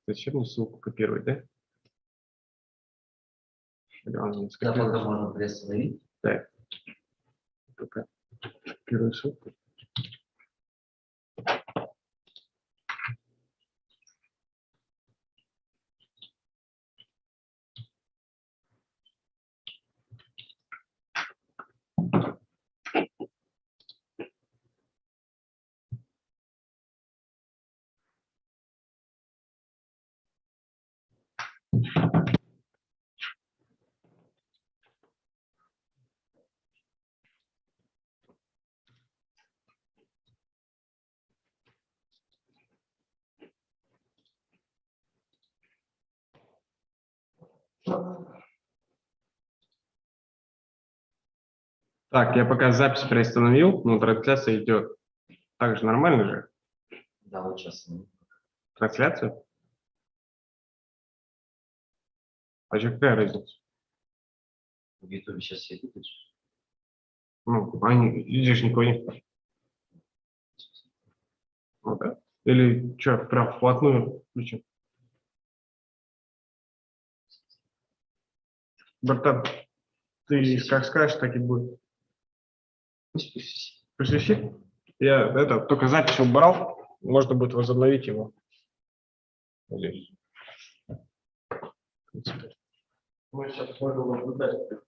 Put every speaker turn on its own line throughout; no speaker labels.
Зачем мне ссылку копировать, да?
Да, пока можно приостановить.
Да. Пока копирую ссылку. Так, я пока запись приостановил, но трансляция идет. Так же нормально же?
Да, вот сейчас.
Трансляция? А что, какая разница?
В YouTube сейчас все видят.
Ну, они, видишь, никого нет. Ну, да. Или что, прям вплотную включим? Братан, ты как скажешь, так и будет.
Пусть висит.
Пусть висит? Я это, только запись убрал, можно будет возобновить его. Здесь. Мы сейчас можем наблюдать.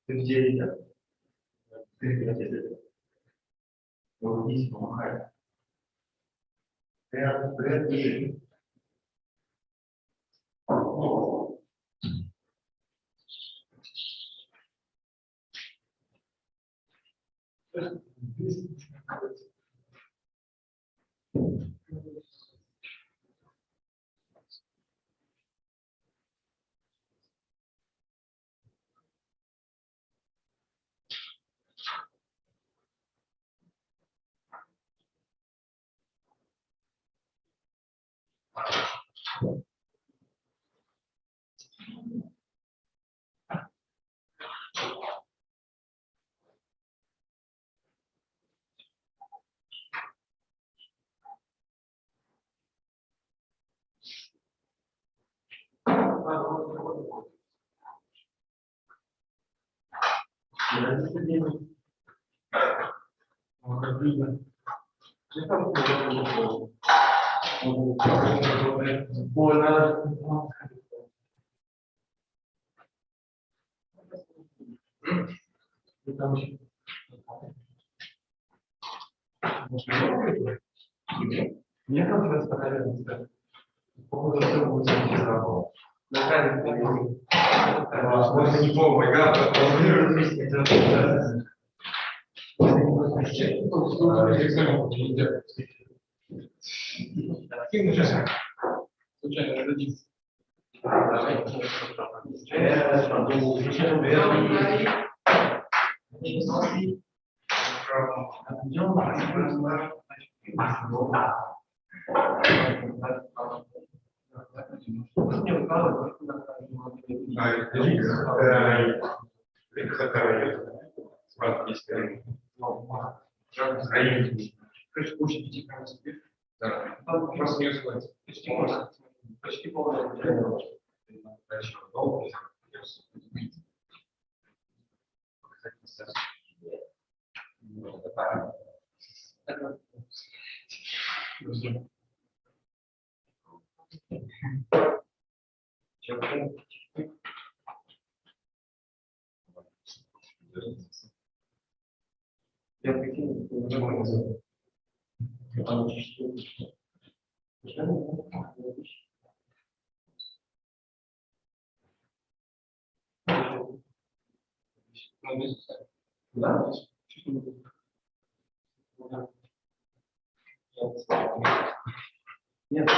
Ты где идешь? Ты где? Вот здесь помахай. Привет, держи. Я как раз показываю. Походу, все будет работать. Вот не помню, почти полное. Я прикинул, да? Нет,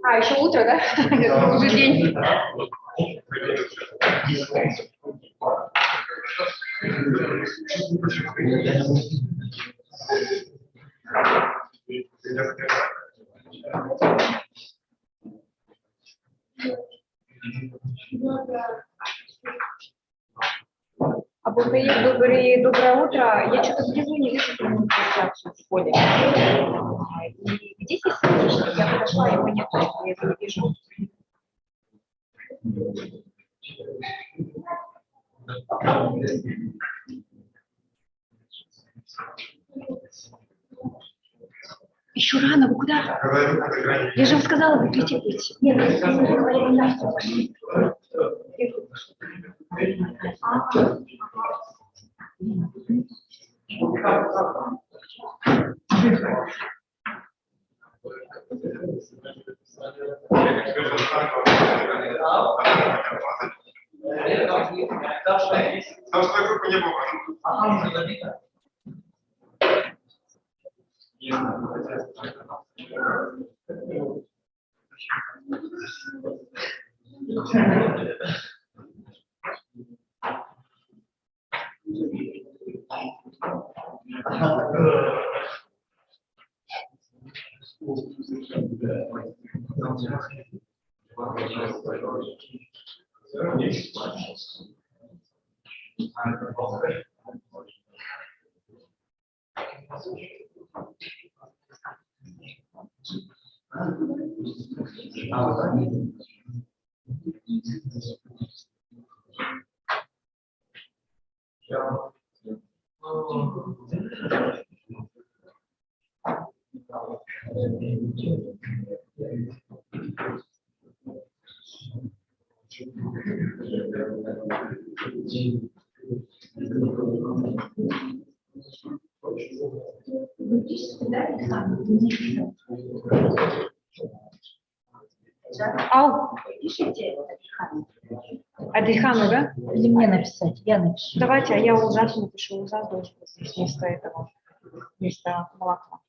А, еще утро, да? Уже день. Доброе утро. Я что-то внизу не вижу трансляцию в поле. И где здесь садишник? Я подошла, его нет, я его не вижу. Еще рано, вы куда? Я же вам сказала, вы критикуете. Нет, Ау, пишите. Адельхану, да?
Или мне написать? Я напишу.
Давайте, а я ужас напишу. Ужас должен быть здесь вместо этого, вместо молока.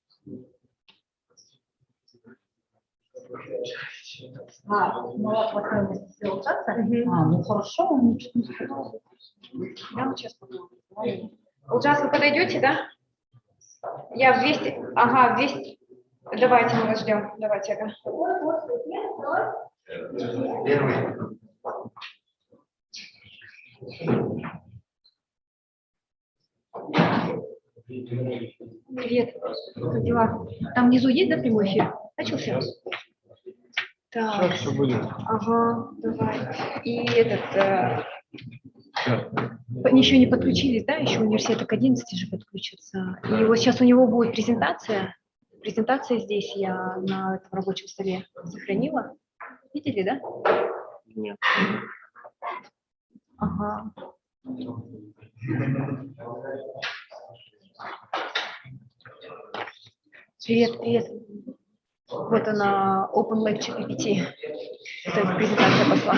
Ну хорошо, он ничего не сказал.
Да, сейчас попробуем. Ужас, вы подойдете, да? Я в 200, ага, 200. Давайте, мы вас ждем. Давайте, ага. Привет. Как дела? Там внизу есть, да, прямой эфир? Начался? Так.
Сейчас все будет.
Ага, давай. И этот... Еще не подключились, да? Еще университет к 11 же подключится. И вот сейчас у него будет презентация. Презентация здесь я на этом рабочем столе сохранила. Видели, да? Нет. Ага. Привет, привет. Вот она, Open Lecture PPT. Это презентация пошла.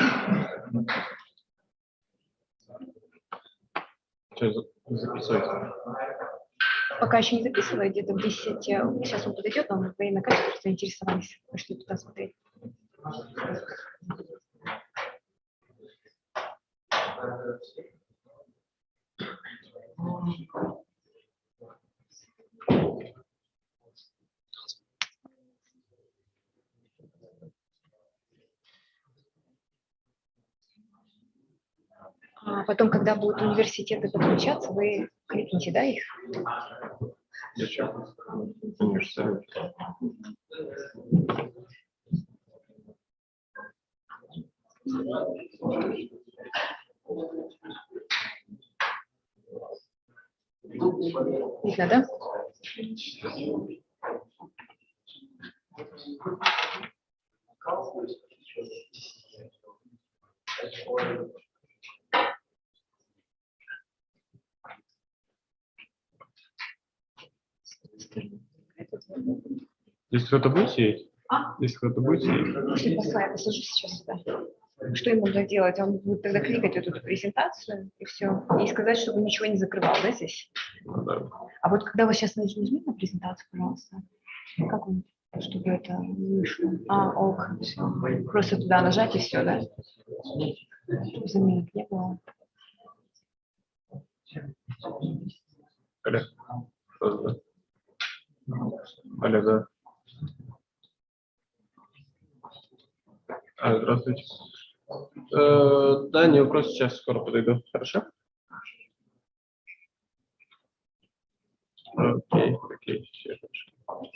Записывайте.
Пока еще не записываю, где-то в 10. Сейчас он подойдет, он военное качество заинтересовались. Пошли туда смотреть. А потом, когда будут университеты подключаться, вы кликните, да, их?
Зачем? Университет.
Видно, да?
Если кто-то будет сидеть?
А?
Если кто-то будет сидеть?
Пошли посла, я посажу сейчас сюда. Что ему нужно делать? Он будет тогда кликать вот эту презентацию и все. И сказать, чтобы ничего не закрывал, да, здесь?
Ну, да.
А вот когда вы сейчас нажмите на презентацию, пожалуйста, как он, чтобы это вышло? А, ок, все. Просто туда нажать и все, да? Чтобы заменить не было.
Алло. Что-то. Алло, да. Здравствуйте. Да, не вопрос, сейчас скоро подойду. Хорошо? Окей, все хорошо.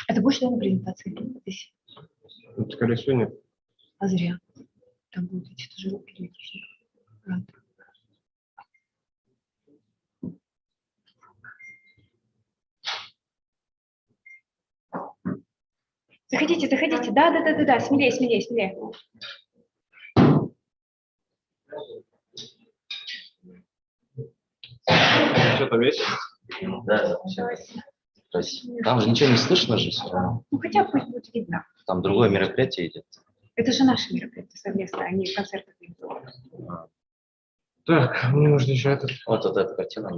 Это будешь, наверное, презентации здесь?
Скорее всего, нет.
А зря. Там будут эти стажировки периодически. Заходите, заходите. Да, смелее, смелее, смелее.
Что там есть?
Да. То есть там же ничего не слышно же все равно.
Ну, хотя пусть будет видно.
Там другое мероприятие идет.
Это же наше мероприятие совместное, они в концертах не делают.
Так, мне нужно еще этот.
Вот эта картина.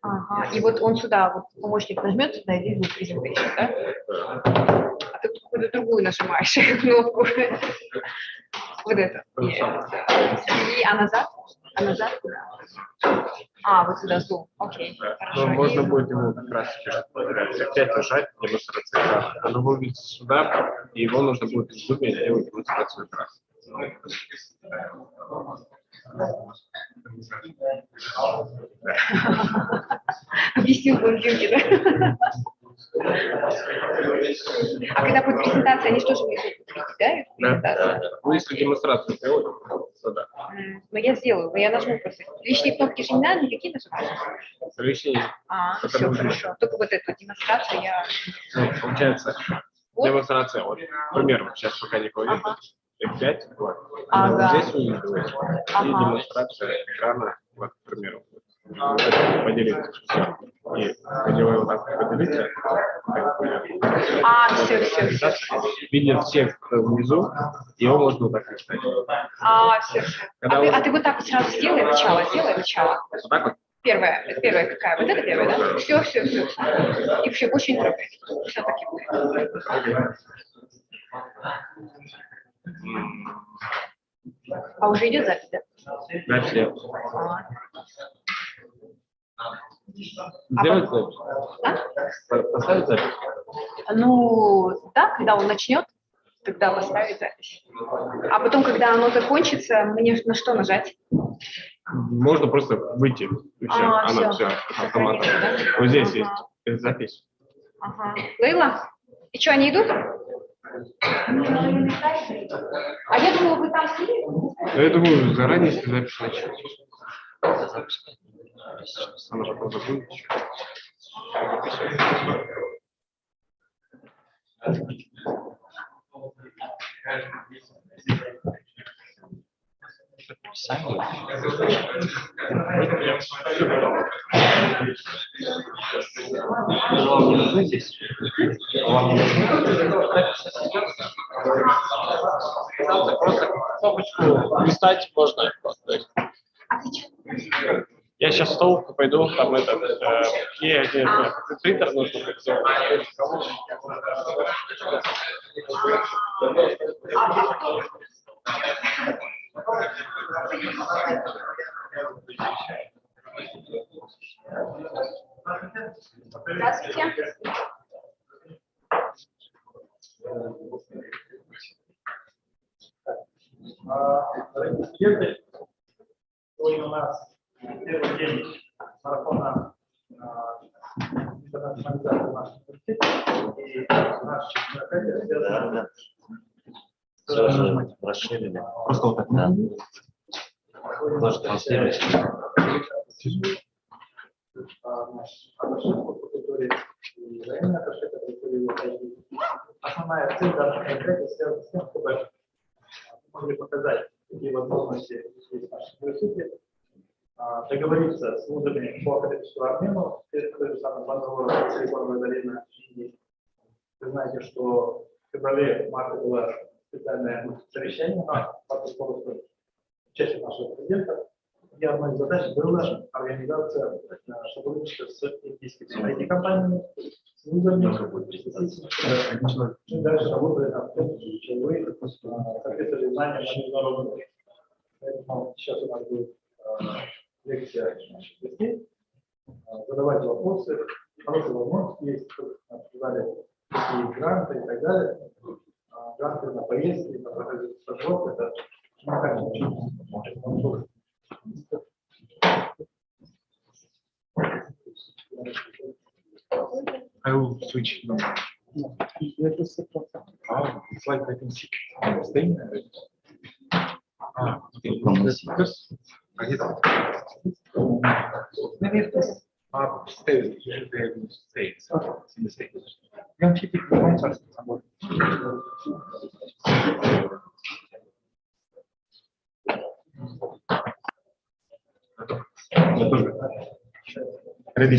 Ага, и вот он сюда, вот помощник нажмет сюда, и здесь будет presentation, да? А ты какую-то другую нажимаешь кнопку. Вот это. И, а назад? А, вот сюда zoom. Окей, хорошо.
Ну, можно будет ему как раз опять нажать, демонстрация экрана. Оно выведется сюда, и его нужно будет в зуме делать демонстрацию экрана.
Объяснил блондинке, да? А когда будет презентация, они что же внизу будут видеть, да?
Да. Ну, если демонстрацию делать, то да.
Но я сделаю, но я нажму просто. Лишние кнопки же не надо, никакие нажимать.
Лишнее.
Все хорошо. Только вот эту демонстрацию я...
Ну, получается,
Вот.
демонстрация, вот, к примеру, сейчас пока никого нет, F5, вот,
Ага.
здесь увидите, и демонстрация экрана, вот, к примеру, вот, поделиться, все, и поделаю вот так, поделиться,
Все.
видят всех, кто внизу, его можно вот так листать.
Все.
Когда
А ты вот так вот сразу сделай начало.
Вот так вот?
Первая какая? Вот это первая, да? Все. И все, больше не трогай. Все таки будет. А уже идет запись, да?
Да, все. Сделать запись? Поставить запись?
Ну, да, когда он начнет, тогда поставить запись. А потом, когда оно закончится, мне на что нажать?
Можно просто выйти, и все, она все, автоматом.
Да?
Вот здесь есть запись.
Ага. Лейла, и что, они идут? А я думала, вы там сидите?
Ну, я думаю, заранее, если запись начать. Она потом забудет еще.
Вам не нужны здесь? Вам не нужны?
Просто кнопочку листать можно. Я сейчас в столовку пойду, там этот, принтер нужно сделать.
Здравствуйте.
Сегодня у нас первый день марафона интернационализации нашего университета. И наше мероприятие связано
Тоже расширили. Просто вот так. Да. Тоже транслируете.
наш аташе по культуре и военный аташе по культуре Украины. Основная цель данного проекта связана с тем, чтобы могли показать, какие возможности есть в нашем университете, договориться с вузами по академическому обмену, той же самой Банковой Силиконовой долины. Вы знаете, что в феврале-марте было специальное совещание по части нашего президента, где одной из задач была организация сотрудничества с индийскими IT-компаниями, с вузами, и дальше работали там в том числе соответствующие знания на международном уровне. Поэтому сейчас у нас будет лекция наших гостей, задавайте вопросы, хорошие возможности есть, обсуждали какие гранты и так далее. Гранты на поездки, на проходить стажировку, это уникальный очень.
I will switch. No. It's like I can see staying. Okay. Because I hit stay. Stay. In the state. Young people find something. Ready.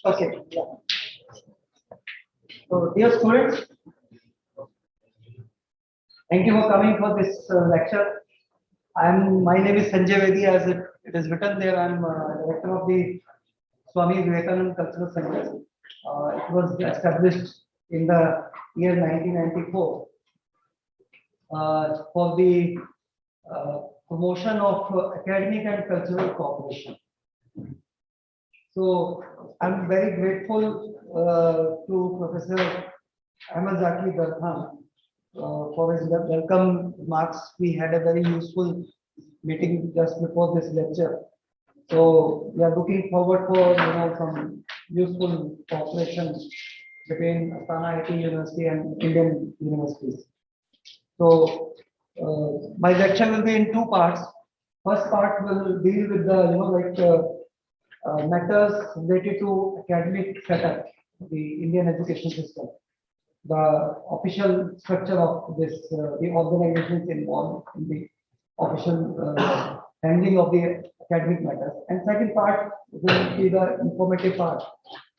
Okay. Yeah. So, dear students, thank you for coming for this lecture. My name is Sanjay Vedi, as it is written there. I'm director of the Swami Vivekananda Cultural Center. It was established in the year 1994 for the promotion of academic and cultural cooperation. So I'm very grateful to Professor Ahmed Zaki Darkhan for his welcome remarks. We had a very useful meeting just before this lecture. So we are looking forward for some useful cooperation between Astana IT University and Indian universities. So my lecture will be in two parts. First part will deal with the matters related to academic setup, the Indian education system, the official structure of this, the organizations involved in the official handling of the academic matters. And second part will be the informative part.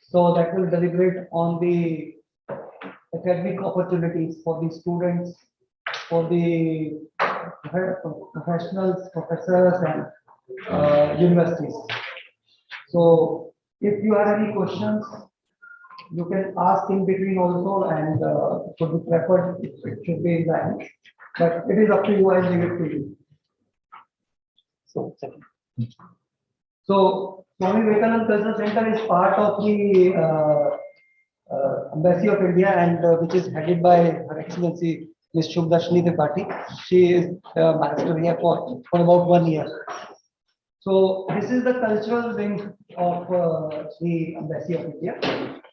So that will deliberate on the academic opportunities for the students, for the professionals, professors, and universities. So if you have any questions, you can ask in between also, and should be preferred, it should be in the end. But it is up to you, I leave it to you. So Swami Vivekananda Cultural Center is part of the Embassy of India, and which is headed by Her Excellency Ms. Shubhdashini Tripathi. She is ambassador here for about 1 year. So this is the cultural wing of the Embassy of India.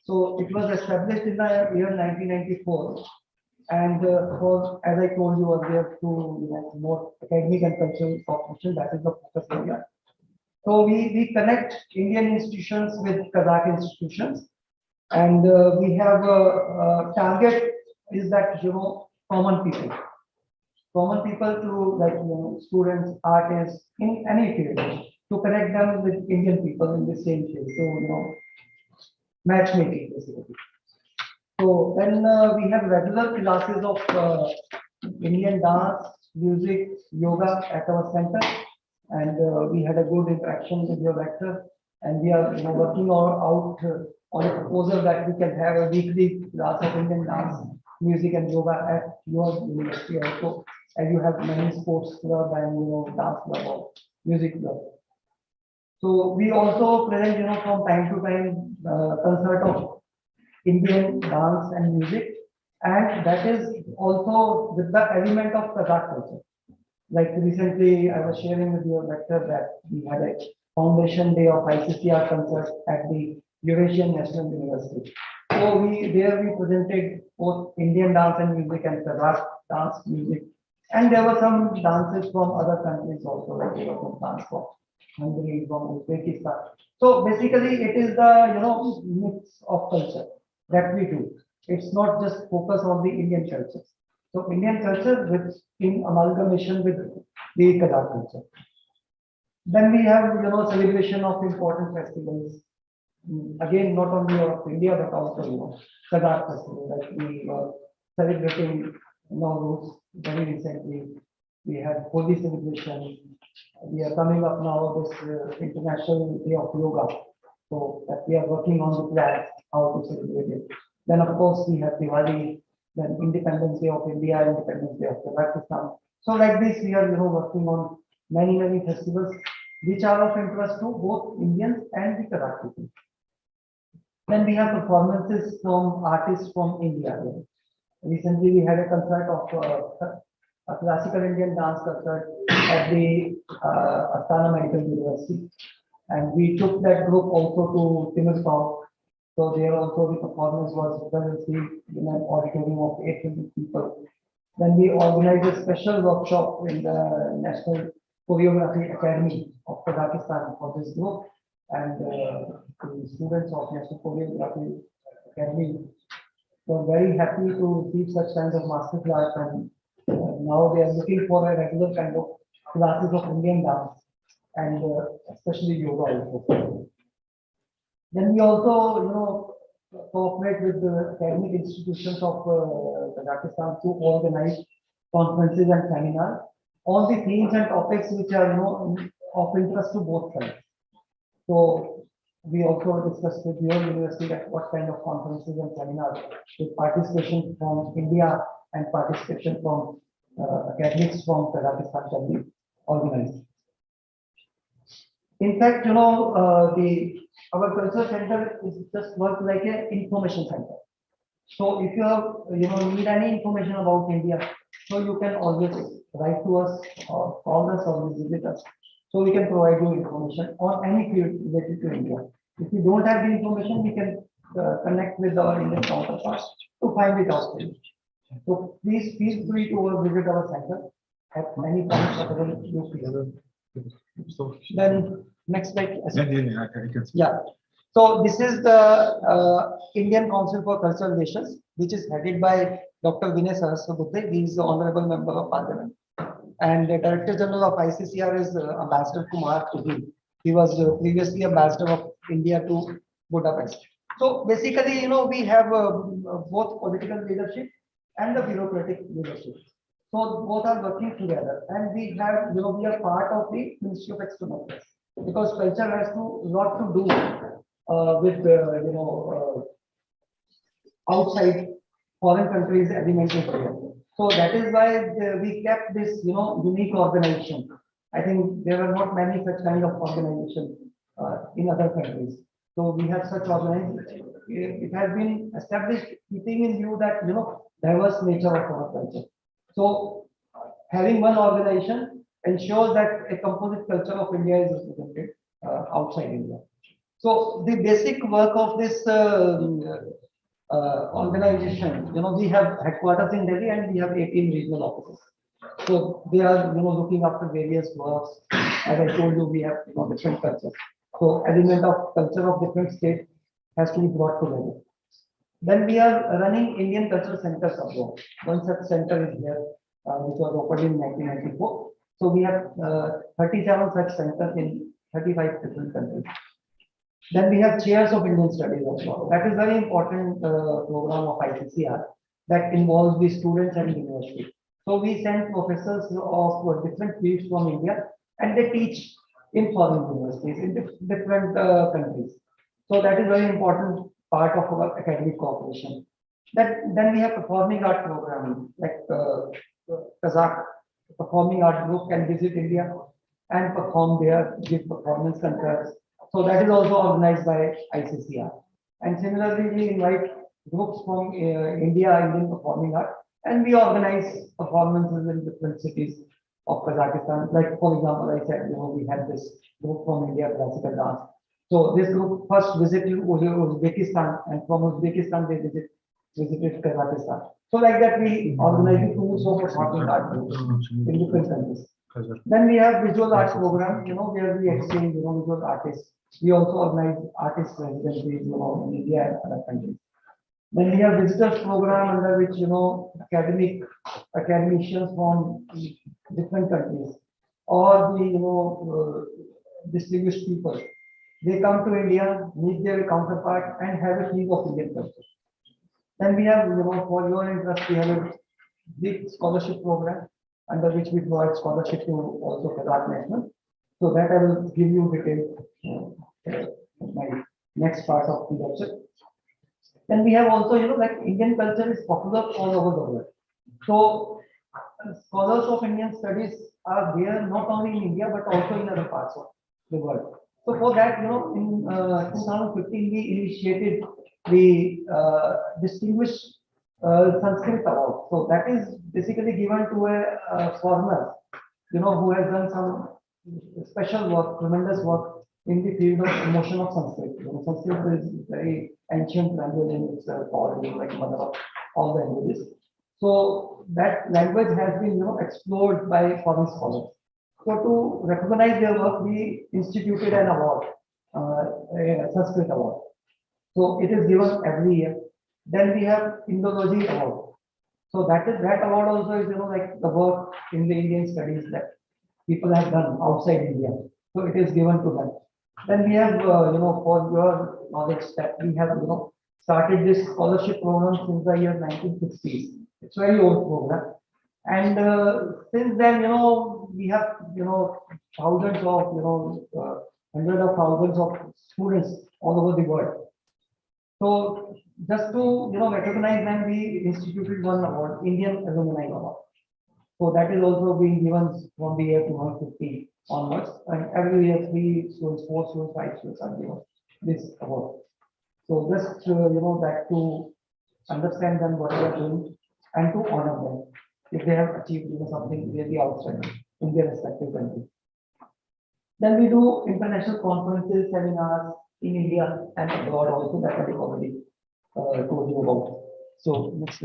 So it was established in the year 1994, and as I told you earlier, to more academic and cultural cooperation, that is the focus area. So we connect Indian institutions with Kazakh institutions, and we have a target is that common people to students, artists in any field, to connect them with Indian people in the same field. So matchmaking basically. So then we have regular classes of Indian dance, music, yoga at our center, and we had a good interaction with your lecturer, and we are working out on a proposal that we can have a weekly class of Indian dance, music, and yoga at your university also, and you have many sports club and dance club or music club. So we also present from time to time concert of Indian dance and music, and that is also with the element of Kazakh culture. Like recently, I was sharing with you a lecture that we had a foundation day of ICCR concert at the Eurasian National University. So we presented both Indian dance and music and Kazakh dance music. And there were some dances from other countries also, like there was some dance from Hungary, from Uzbekistan. So basically it is the, mix of culture that we do. It's not just focus on the Indian culture. So Indian culture with in amalgamation with the Kazakh culture. Then we have, celebration of important festivals. Again, not only of India, but also, Kazakh festival. Like we are celebrating Nowruz very recently. We had Holi celebration. We are coming up now this International Day of Yoga. So that we are working on the plan how to celebrate it. Then of course we have Diwali, then Independence Day of India, Independence Day of Pakistan. So like this, we are working on many festivals which are of interest to both Indians and the Kazakh people. Then we have performances from artists from India. Recently, we had a concert of a classical Indian dance concert at the Astana Medical University, and we took that group also to Timurgaon. So there also the performance was well received in an auditorium of 800 people. Then we organized a special workshop in the National Choreography Academy of Kazakhstan for this group, and the students of National Choreography Academy were very happy to receive such kinds of master class, and now they are looking for a regular kind of classes of Indian dance and especially yoga also. Then we also, cooperate with the academic institutions of Kazakhstan to organize conferences and seminars on the themes and topics which are, of interest to both sides. So we also discussed with your university that what kind of conferences and seminars with participation from India and participation from academics from Kazakhstan can be organized. In fact, our culture center is just work like an information center. So if you have, need any information about India, so you can always write to us or call us or visit us. So we can provide you information on any field related to India. If you don't have the information, we can connect with our Indian counterparts to find it out for you. So please feel free to visit our center at many points available to you. Then next slide. Yeah. So this is the Indian Council for Cultural Relations, which is headed by Dr. Vinay Sahasrabudhe. He is the Honorable Member of Parliament. And the Director General of ICCR is Ambassador Kumar Kuhi. He was previously Ambassador of India to Budapest. So basically, we have both political leadership and the bureaucratic leadership. So both are working together, and we have, we are part of the Ministry of External Affairs, because culture has lot to do with outside foreign countries elemental here. So that is why we kept this unique organization. I think there are not many such kind of organizations in other countries. So we have such organization. It has been established keeping in view that diverse nature of our culture. So having one organization ensures that a composite culture of India is represented outside India. So the basic work of this organization, we have headquarters in Delhi and we have 18 regional offices. So they are, looking after various works. As I told you, we have different cultures. So element of culture of different states has to be brought together. Then we are running Indian cultural centers abroad. One such center is here, which was opened in 1994. So we have 37 such centers in 35 different countries. Then we have chairs of Indian studies also. That is very important program of ICCR that involves the students and university. So we send professors of different fields from India, and they teach in foreign universities in different countries. So that is very important part of our academic cooperation. Then we have performing art programming, like Kazakh performing art group can visit India and perform there, give performance concerts. So that is also organized by ICCR. And similarly, we invite groups from India, Indian performing art, and we organize performances in different cities of Kazakhstan. Like for example, I said, we have this group from India, classical dance. So this group first visited Uzbekistan, and from Uzbekistan they visited Kazakhstan. So like that, we organize tours of performing art groups in different countries. Then we have visual arts program, where we exchange, visual artists. We also organize artist residencies, in India and other countries. Then we have visitors program under which, academicians from different countries or the, distinguished people, they come to India, meet their counterpart and have a feel of Indian culture. Then we have, for your interest, we have a big scholarship program under which we provide scholarship to also Kazakh National. So that I will give you details my next part of the lecture. Then we have also, like Indian culture is popular all over the world. So scholars of Indian studies are there not only in India but also in other parts of the world. So for that, in 2015 we initiated the distinguished Sanskrit award. So that is basically given to a foreigner, who has done some special work, tremendous work in the field of promotion of Sanskrit. Sanskrit is very ancient language and it's called like mother of all the languages. So that language has been, explored by foreign scholars. So to recognize their work, we instituted an award, a Sanskrit award. So it is given every year. Then we have Indology award. So that award also is, like the work in the Indian studies that people have done outside India. So it is given to them. Then we have, for your knowledge that we have, started this scholarship program since the year 1960s. It's a very old program. And since then, we have, thousands of, hundreds of thousands of students all over the world. So just to, recognize them, we instituted one award, Indian Alumni Award. So that is also being given from the year 2015 onwards, and every year 3 students, 4 students, 5 students are given this award. So just that to understand them what they are doing and to honor them if they have achieved something really outstanding in their respective country. Then we do international conferences, seminars in India and abroad also that I have already told you about. So next.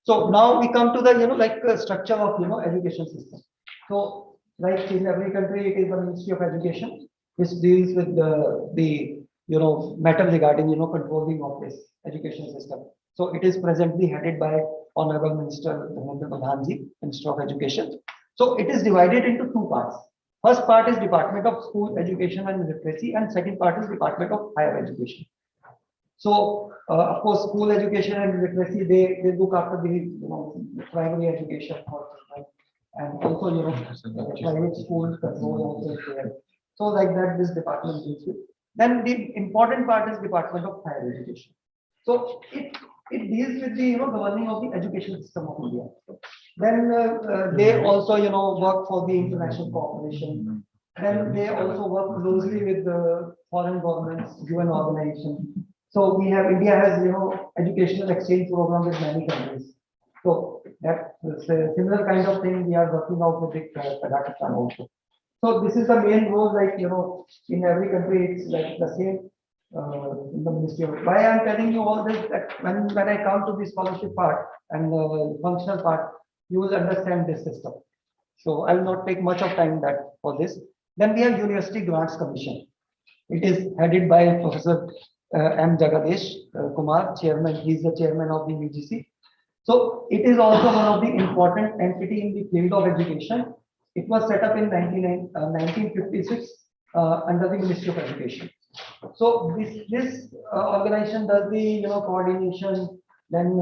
So now we come to the structure of education system. So like in every country, it is the Ministry of Education which deals with the matter regarding controlling of this education system. So it is presently headed by Honorable Minister Dharmendra Pradhan, Minister of Education. So it is divided into 2 parts. First part is Department of School Education and Literacy, and second part is Department of Higher Education. So of course, school education and literacy, they look after the primary education for children, and also private schools control also there. So like that, this department deals with. Then the important part is Department of Higher Education. So it deals with the governing of the education system of India. Then they also work for the international cooperation. Then they also work closely with the foreign governments, UN organizations. So we have India has educational exchange program with many countries. So that's a similar kind of thing we are working out with Kazakhstan also. So this is the main role, like in every country it's like the same in the Ministry of. Why I'm telling you all this, that when I come to the scholarship part and the functional part, you will understand this system. So I will not take much of time for this. Then we have University Grants Commission. It is headed by Professor M. Jagadesh Kumar, chairman. He is the chairman of the UGC. So it is also one of the important entity in the field of education. It was set up in 1956 under the Ministry of Education. So this organization does the coordination, then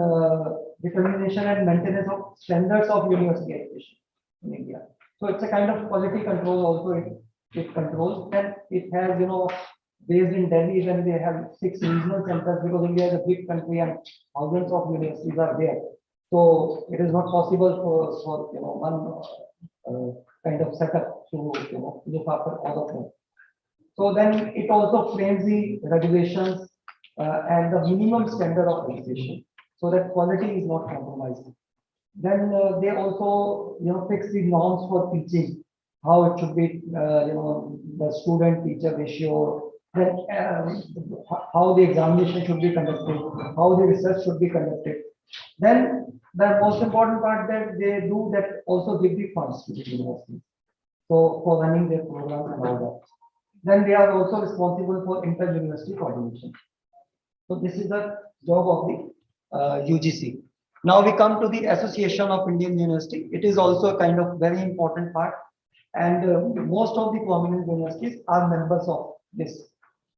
determination and maintenance of standards of university education in India. So it's a kind of quality control also it controls, and it has based in Delhi, when they have 6 regional centers, because India is a big country and thousands of universities are there. So it is not possible for one kind of setup to look after all of them. So then it also frames the regulations, and the minimum standard of education, so that quality is not compromised. Then they also, fix the norms for teaching, how it should be, the student-teacher ratio, then how the examination should be conducted, how the research should be conducted. Then the most important part that they do that also give the funds to the university, so for running their program and all that. Then they are also responsible for inter-university coordination. So this is the job of the UGC. Now we come to the Association of Indian University. It is also a kind of very important part, and most of the prominent universities are members of this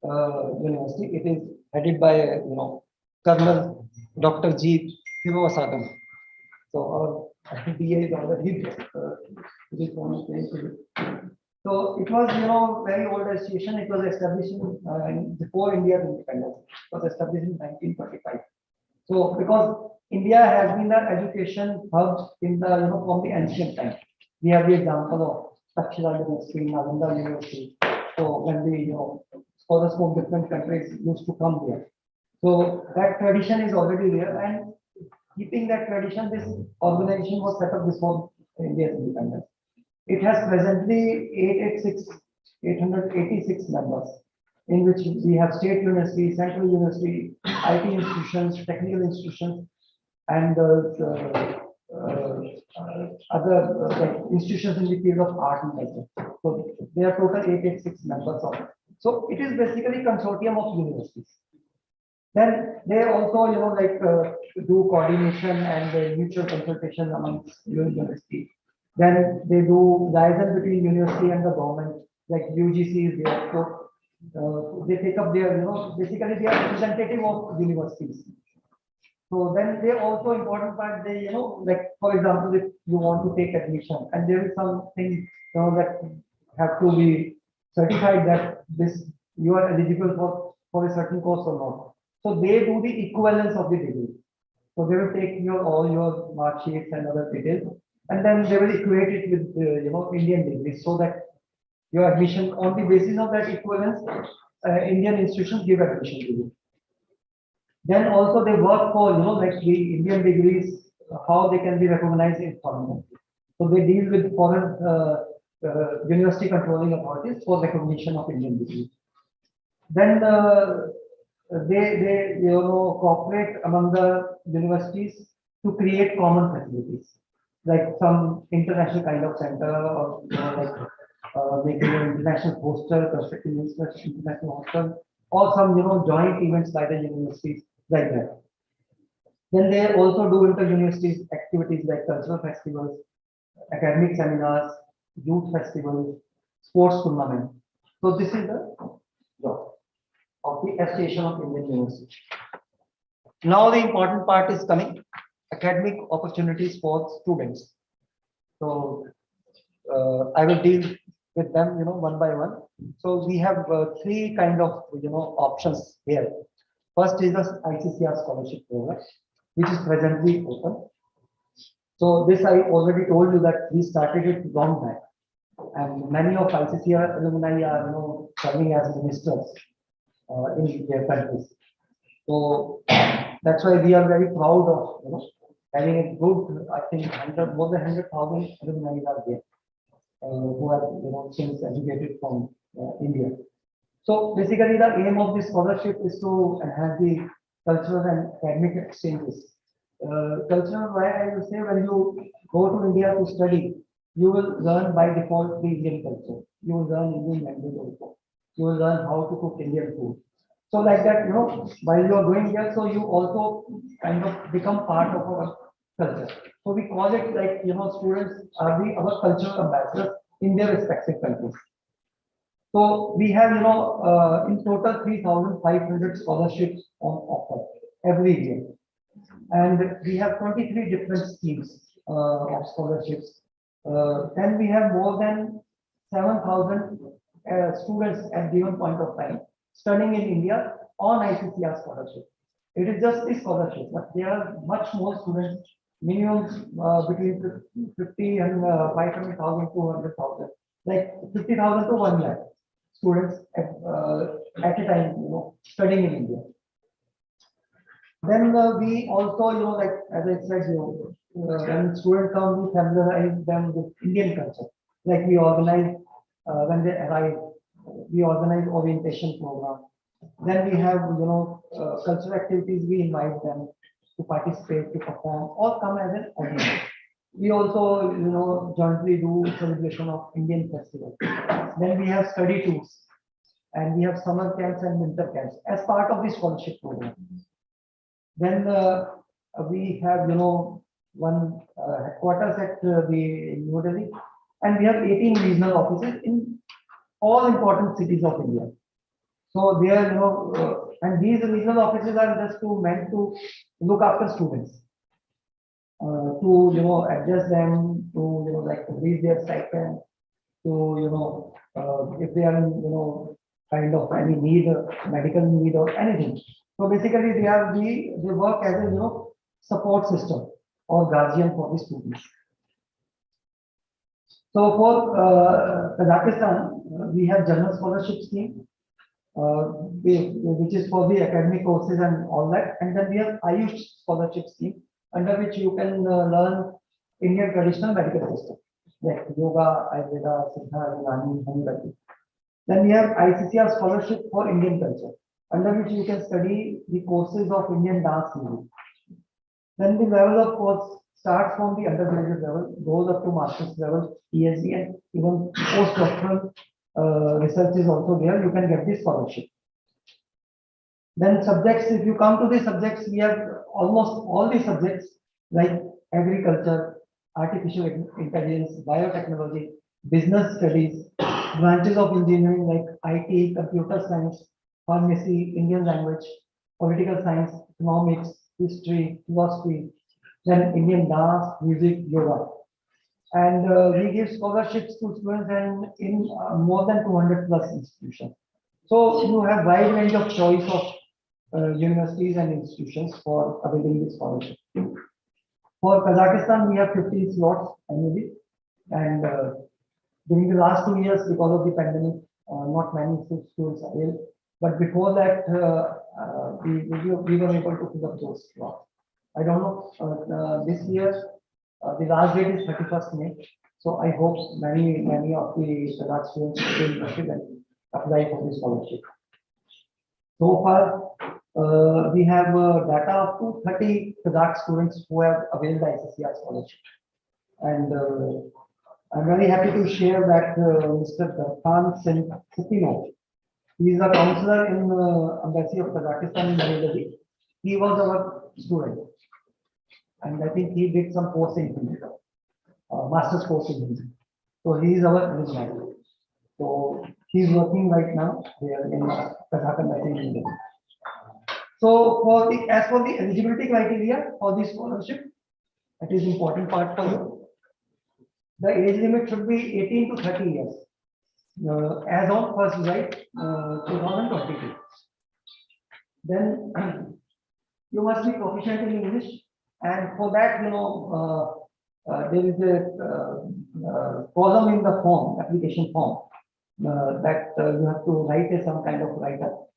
university. It is headed by Colonel Dr. G. Srinivasan. So our DA is already so it was very old association. It was established before India's independence. It was established in 1925. So because India has been the education hub in the from the ancient time. We have the example of Takshila University, Nalanda University. So when the scholars from different countries used to come here. So that tradition is already there, and keeping that tradition, this organization was set up before India's independence. It has presently 886 members, in which we have state universities, central university, IT institutions, technical institutions, and other institutions in the field of art and culture. So there are total 886 members of it. So it is basically a consortium of universities. Then they also, do coordination and mutual consultation amongst universities. Then they do liaison between university and the government, like UGC is there. So they take up their, basically they are representative of universities. So then they also important part, they, for example, if you want to take admission and there is something, that have to be certified that this you are eligible for a certain course or not. So they do the equivalence of the degree. So they will take all your mark sheets and other details, and then they will equate it with Indian degrees, so that your admission on the basis of that equivalence, Indian institutions give admission to you. Then also they work for the Indian degrees, how they can be recognized in foreign countries. So they deal with foreign university controlling authorities for recognition of Indian degrees. Then they cooperate among the universities to create common facilities, like some international kind of center, or making an international poster, constructing international hostel, or some joint events by the universities, like that. Then they also do inter-university activities like cultural festivals, academic seminars, youth festivals, sports tournament. So this is the job of the Association of Indian Universities. Now the important part is coming, academic opportunities for students. So I will deal with them, one by one. So we have three kind of, options here. First is the ICCR Scholarship Program, which is presently open. So this I already told you that we started it long back, and many of ICCR alumni are, serving as ministers in their countries. So that's why we are very proud of, having a good, I think, more than 100,000 alumni are there, who are, since educated from India. So basically the aim of this scholarship is to enhance the cultural and academic exchanges. Cultural, why I will say, when you go to India to study, you will learn by default the Indian culture. You will learn Indian language also. You will learn how to cook Indian food. So like that, while you are going here, so you also kind of become part of our culture. So we call it like, students are our cultural ambassadors in their respective countries. So we have, in total 3,500 scholarships on offer every year. And we have 23 different schemes of scholarships. Then we have more than 7,000 students at given point of time studying in India on ICCR scholarship. It is just a scholarship, but there are much more students, minimum between 50 and 500,000 to 100,000, like 50,000 to 1 lakh students at a time, studying in India. Then we also, like as I said, when students come, we familiarize them with Indian culture. Like we organize when they arrive, we organize orientation program. Then we have, cultural activities. We invite them to participate, to perform, or come as an audience. We also, jointly do celebration of Indian festivals. Then we have study tours, and we have summer camps and winter camps as part of the scholarship program. Then we have, one headquarters at the New Delhi, and we have 18 regional offices in all important cities of India. So there, and these regional offices are just meant to look after students, to adjust them, to like raise their stipend, to if they are in kind of any need, medical need or anything. So basically, they work as a support system or guardian for the students. So for Kazakhstan, we have general scholarship scheme, which is for the academic courses and all that, and then we have Ayush scholarship scheme, under which you can learn Indian traditional medical system like yoga, Ayurveda, Siddha, Unani, homeopathy. Then we have ICCR scholarship for Indian culture, under which you can study the courses of Indian dance music. Then the level of course starts from the undergraduate level, goes up to master's level, PhD, and even postdoctoral research is also there. You can get this scholarship. Then subjects, if you come to the subjects, we have almost all the subjects like agriculture, artificial intelligence, biotechnology, business studies, branches of engineering like IT, computer science, pharmacy, Indian language, political science, economics, history, philosophy, then Indian dance, music, yoga. And we give scholarships to students and in more than 200 plus institutions. So you have wide range of choice of universities and institutions for availing this scholarship. For Kazakhstan, we have 15 slots annually, and during the last 2 years, because of the pandemic, not many students availed. But before that, we were able to fill up those slots. I don't know, this year, the last date is 31st May. So I hope many of the Kazakh students will be interested and apply for this scholarship. So far, we have data up to 30 Kazakh students who have availed the ICCR scholarship. And I'm very happy to share that Mr. Khan Sipino, he is a counselor in Embassy of Kazakhstan in New Delhi. He was our student. And I think he did some course in Hindi, master's course in Hindi. So he is our alumni. So he is working right now here in Kazakhstan, I think. In Delhi. So as for the eligibility criteria for this scholarship, that is important part for you. The age limit should be 18 to 30 years. As on 1st July 2022. Then you must be proficient in English, and for that, there is a column in the form, application form, that you have to write some kind of write-up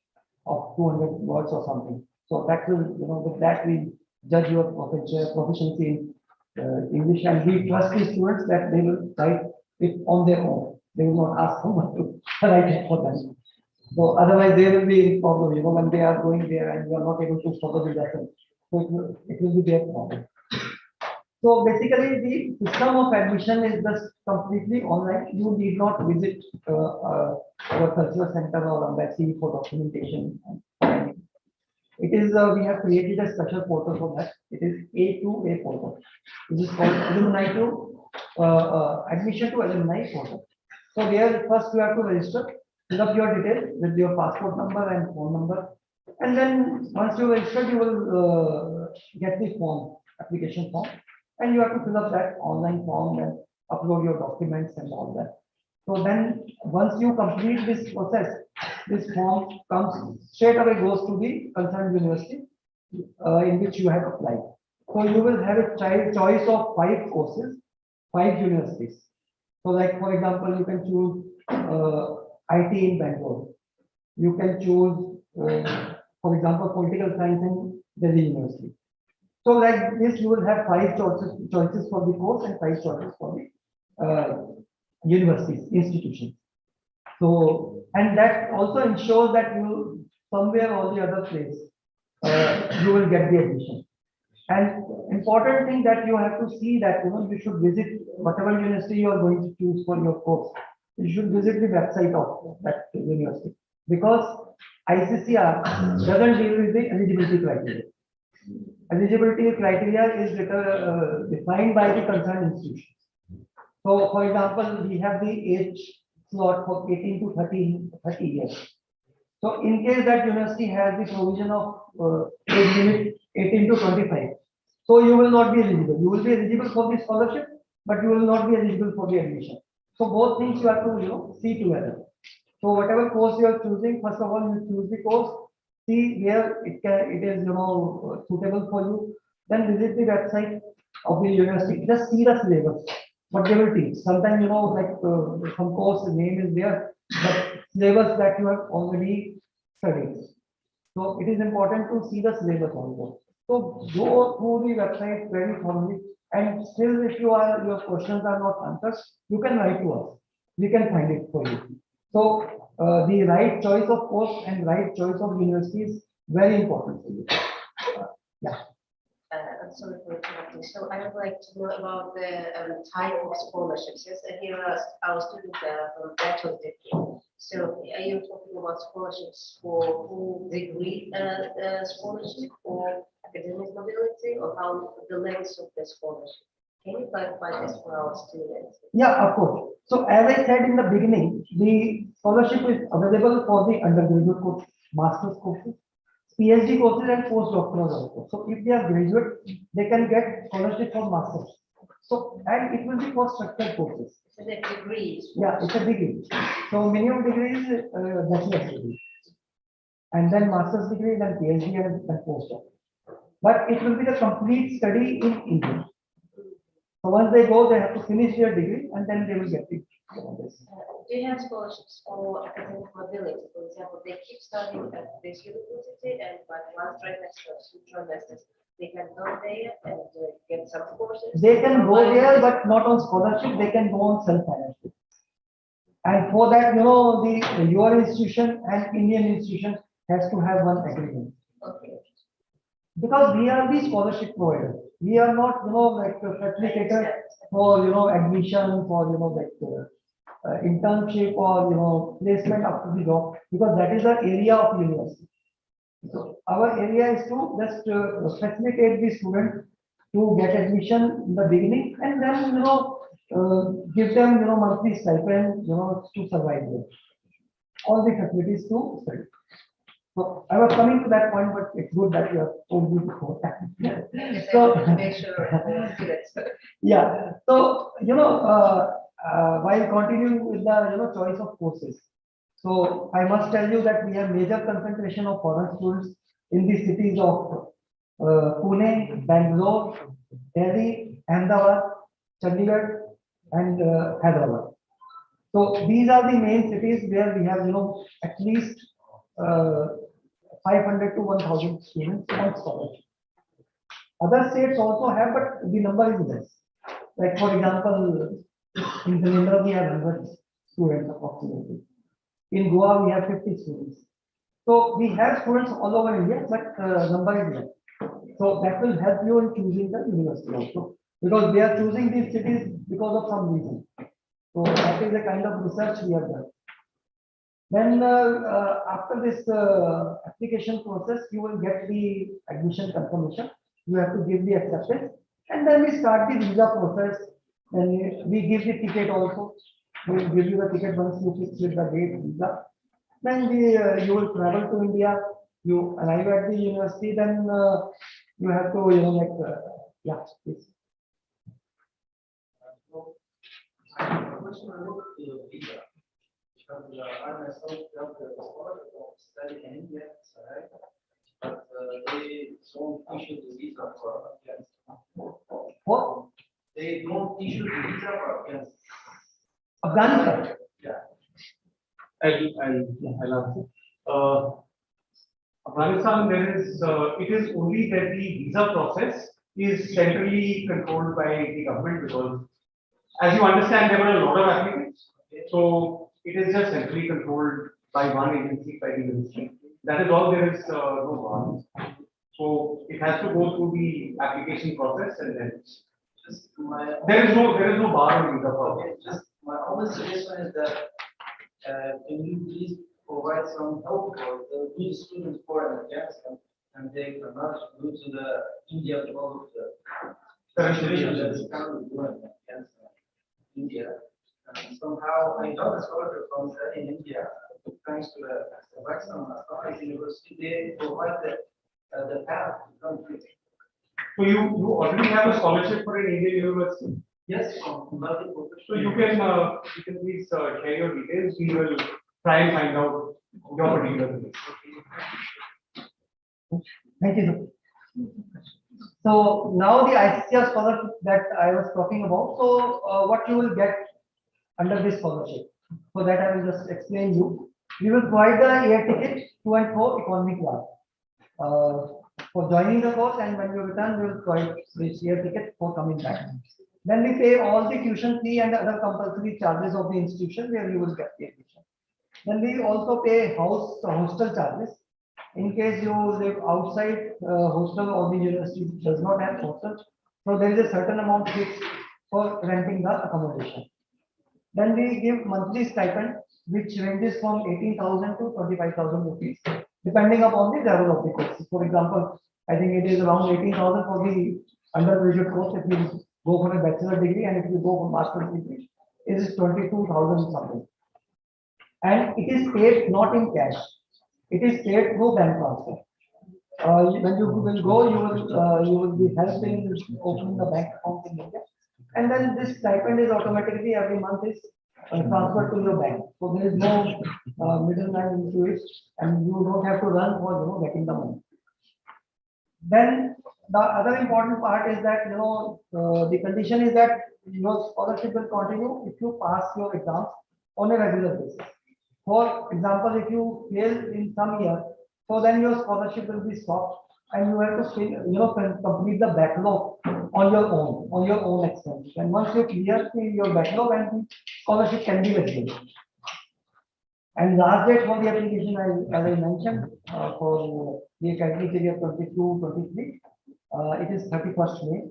of 200 words or something. So that will, with that we judge your proficiency in English, and we trust the students that they will write it on their own. They will not ask someone to write it for them. So otherwise they will be in problem, when they are going there and you are not able to follow the lesson. So it will be their problem. So basically the system of admission is just completely online. You need not visit our cultural center or embassy for documentation. It is, we have created a special portal for that. It is A2A portal. This is called Alumni to Admission to Alumni portal. So there first you have to register, fill up your details with your passport number and phone number. And then once you register, you will get the form, application form. And you have to fill up that online form and upload your documents and all that. So then once you complete this process, this form comes straight away, goes to the concerned university in which you have applied. So you will have a choice of 5 courses, 5 universities. So like for example, you can choose IT in Bangalore. You can choose For example, political science in Delhi University. So like this, you will have 5 choices for the course and 5 choices for the universities, institutions. So, and that also ensures that you somewhere or the other place, you will get the admission. And important thing that you have to see that you should visit whatever university you are going to choose for your course. You should visit the website of that university, because ICCR doesn't deal with the eligibility criteria. Eligibility criteria is defined by the concerned institutions. So, for example, we have the age slot for 18 to 30 years. So, in case that university has the provision of age limit 18 to 25, so you will not be eligible. You will be eligible for the scholarship, but you will not be eligible for the admission. So, both things you have to see together. So, whatever course you are choosing, first of all, you choose the course, see where it is suitable for you. Then visit the website of the university. Just see the syllabus, what they will teach. Sometimes like some course name is there, but syllabus that you have already studied. So it is important to see the syllabus also. So go through the website very thoroughly, and still if your questions are not answered, you can write to us. We can find it for you. So the right choice of course and right choice of university is very important for you. Yeah.
I'm sorry for interrupting. So I would like to know about the type of scholarships. Yes, here our students from bachelor's degree. So are you talking about scholarships for full degree scholarship, or academic mobility, or how the length of the scholarship? Can you clarify this for our students?
Yeah, of course. So as I said in the beginning, the scholarship is available for the undergraduate course, master's courses, PhD courses and postdoctoral also. So if they are graduate, they can get scholarship for masters. So, and it will be for structured courses.
So the degrees.
Yeah, it's a degree. So minimum degree is bachelor's degree, and then master's degree, then PhD and postdoc. But it will be the complete study in India. So once they go, they have to finish their degree, and then they will get it.
Do you have scholarships for academic mobility? For example, they keep studying at this university, and by one trimester, 2 trimesters, they can go there and get some courses.
They can go there, but not on scholarship. They can go on self-financing. And for that, your institution and Indian institution has to have one agreement.
Okay.
Because we are the scholarship provider. We are not, like a facilitator for, admission, for, internship or, placement after the job, because that is the area of university. So our area is to just facilitate the student to get admission in the beginning, and then, give them, monthly stipend, to survive there. All the facilities to study. So I was coming to that point, but it's good that you have told me before. So,
Make sure students.
yeah. So, while continuing with the choice of courses, so I must tell you that we have major concentration of foreign students in the cities of Pune, Bangalore, Delhi, Ahmedabad, Chandigarh, and Hyderabad. So these are the main cities where we have, at least 500 to 1,000 students on scholarship. Other states also have, but the number is less. Like for example, in Telangana we have 100 students approximately. In Goa we have 50 students. So we have students all over India, but number is less. So that will help you in choosing the university also, because they are choosing these cities because of some reason. So that is the kind of research we have done. Then after this application process, you will get the admission confirmation. You have to give the acceptance, and then we start the visa process. And we give the ticket also. We will give you the ticket once you fix with the date visa. Then you will travel to India. You arrive at the university. Then you have to yeah. Please.
I myself got the scholarship of study in India, right? But they don't issue the visa for Afghanistan.
What?
They don't issue the visa for Afghanistan.
Afghanistan.
Yeah.
I'll answer.
Afghanistan, there is, it is only that the visa process is centrally controlled by the government because, as you understand, there were a lot of applicants. So it is just centrally controlled by one agency, by the ministry. That is all. There is no bar. So it has to go through the application process, and then there is no bar on visa process.
Just my only suggestion is that can you please provide some help for the new students for Afghanistan and they cannot go to the India to all of the situation that is currently doing in Afghanistan, India. And somehow I got a scholarship from in India, thanks to the Pakistan University, they provide the path to come to.
So you already have a scholarship for an Indian university?
Yes, from multiple.
So you can please share your details. We will try and find out your particular needs.
Thank you. So now the ICCR scholarship that I was talking about. So what you will get under this scholarship. So that I will just explain you. We will provide the air ticket to and fro economy class for joining the course, and when you return, we will provide this air ticket for coming back. Then we pay all the tuition fee and other compulsory charges of the institution where you will get the admission. Then we also pay hostel charges. In case you live outside hostel or the university does not have hostel, so there is a certain amount fixed for renting the accommodation. Then we give monthly stipend, which ranges from 18,000 to 25,000 rupees, depending upon the level of the course. For example, I think it is around 18,000 for the undergraduate course if you go for a bachelor degree, and if you go for master's degree, it is 22,000 something. And it is paid not in cash; it is paid through bank transfer. When you will go, you will be helped in opening the bank account in India, and then this stipend is automatically every month is transferred to your bank. So there is no middleman into it, and you don't have to run for getting the money. Then the other important part is that the condition is that your scholarship will continue if you pass your exams on a regular basis. For example, if you fail in some year, so then your scholarship will be stopped, and you have to complete the backlog on your own expense. And once you clear your backlog, and the scholarship can be resumed. And last date for the application, as I mentioned, for the academic year 22-23, it is 31st May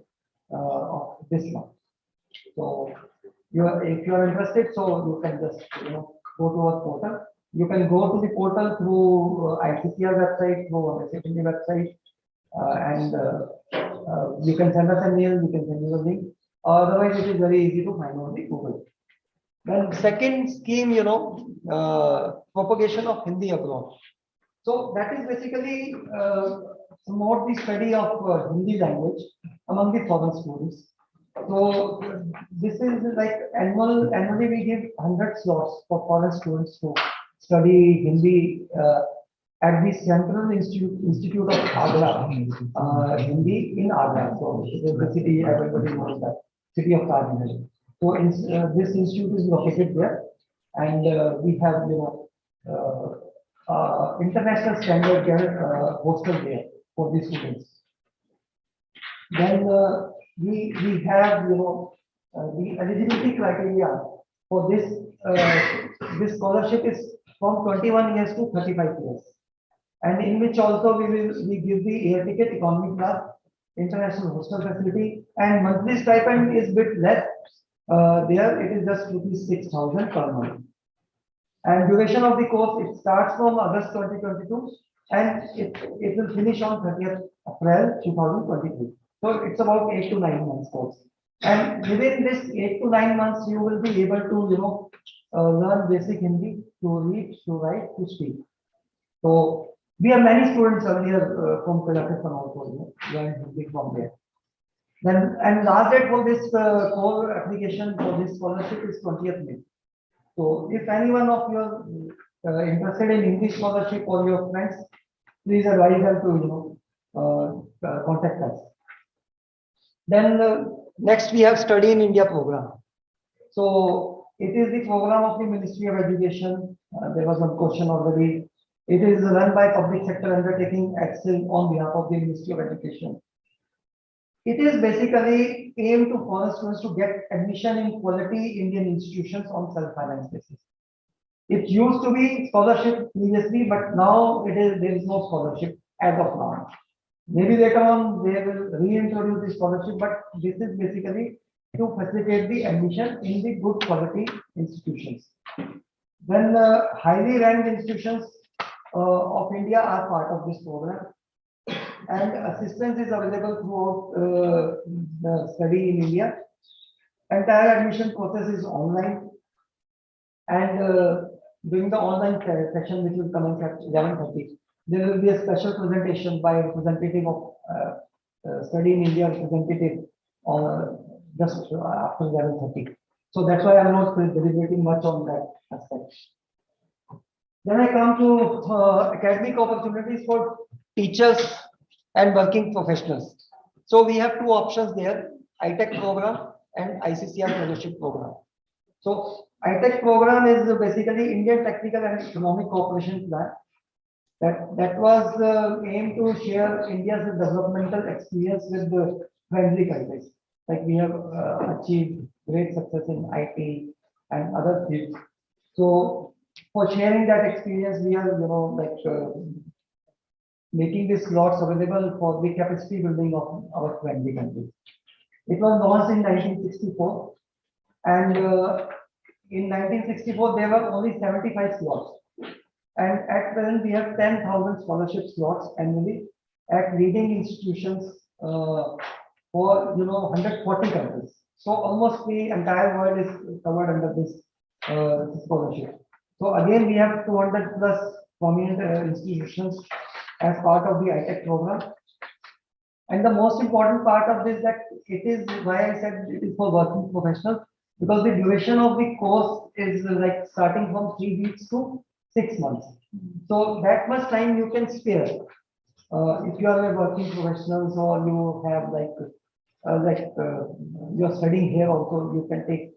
of this month. So if you are interested, so you can just go to our portal. You can go to the portal through ICCR website, through SFND website, and you can send us a mail. You can send you a link. Otherwise, it is very easy to find on the Google. Then second scheme, propagation of Hindi abroad. So that is basically promote the study of Hindi language among the foreign students. So this is like annually we give 100 slots for foreign students to study Hindi at the Central Institute of Agra, Hindi in Agra. So the city, everybody knows that city of Taj Mahal. So this institute is located there, and we have international standard hostel there for the students. Then we have the eligibility criteria for this scholarship is from 21 years to 35 years, and in which also we give the air ticket, economy class, international hostel facility, and monthly stipend is bit less. There it is just ₹6,000 per month. And duration of the course, it starts from August 2022 and it will finish on 30th April 2023. So it's about 8 to 9 months course. And within this 8 to 9 months, you will be able to learn basic Hindi, to read, to write, to speak. So we have many students earlier from Kazakhstan also learn Hindi from there. Then and last date for this core application for this scholarship is 20th May. So if any one of you are interested in English scholarship or your friends, please advise them to contact us. Then next we have Study in India program. So it is the program of the Ministry of Education. There was one question already It is run by public sector undertaking Excel on behalf of the Ministry of Education. It is basically aimed to foreign students to get admission in quality Indian institutions on self-finance basis. It used to be scholarship previously, but now there is no scholarship as of now. Maybe later on they will reintroduce the scholarship, but this is basically to facilitate the admission in the good quality institutions. Then highly ranked institutions of India are part of this program, and assistance is available throughout the study in India. Entire admission process is online, and during the online session, which will commence at 11:30, there will be a special presentation by representative of study in India representative just after 11:30. So that's why I'm not deliberating much on that aspect. Then I come to academic opportunities for teachers and working professionals. So we have two options there: ITEC program and ICCR Fellowship Program. So ITEC program is basically Indian Technical and Economic Cooperation Plan. That was aimed to share India's developmental experience with the friendly countries. Like we have achieved great success in IT and other fields. So for sharing that experience, we are making these slots available for the capacity building of our friendly countries. It was launched in 1964, and in 1964 there were only 75 slots. And at present, we have 10,000 scholarship slots annually at leading institutions for 140 countries. So almost the entire world is covered under this scholarship. So again, we have 200 plus prominent institutions as part of the ITEC program. And the most important part of this, that it is why I said it is for working professionals, because the duration of the course is like starting from 3 weeks to 6 months. So that much time you can spare. If you are a working professional, or you have you're studying here also, you can take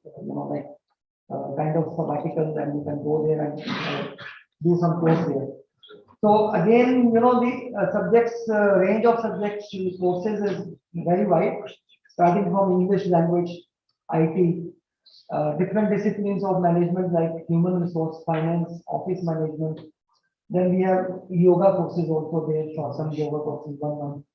kind of sabbatical, and you can go there and do some course there. So again, the subjects, range of subjects courses is very wide, starting from English language, IT, different disciplines of management like human resource, finance, office management. Then we have yoga courses also there, for some yoga courses 1 month.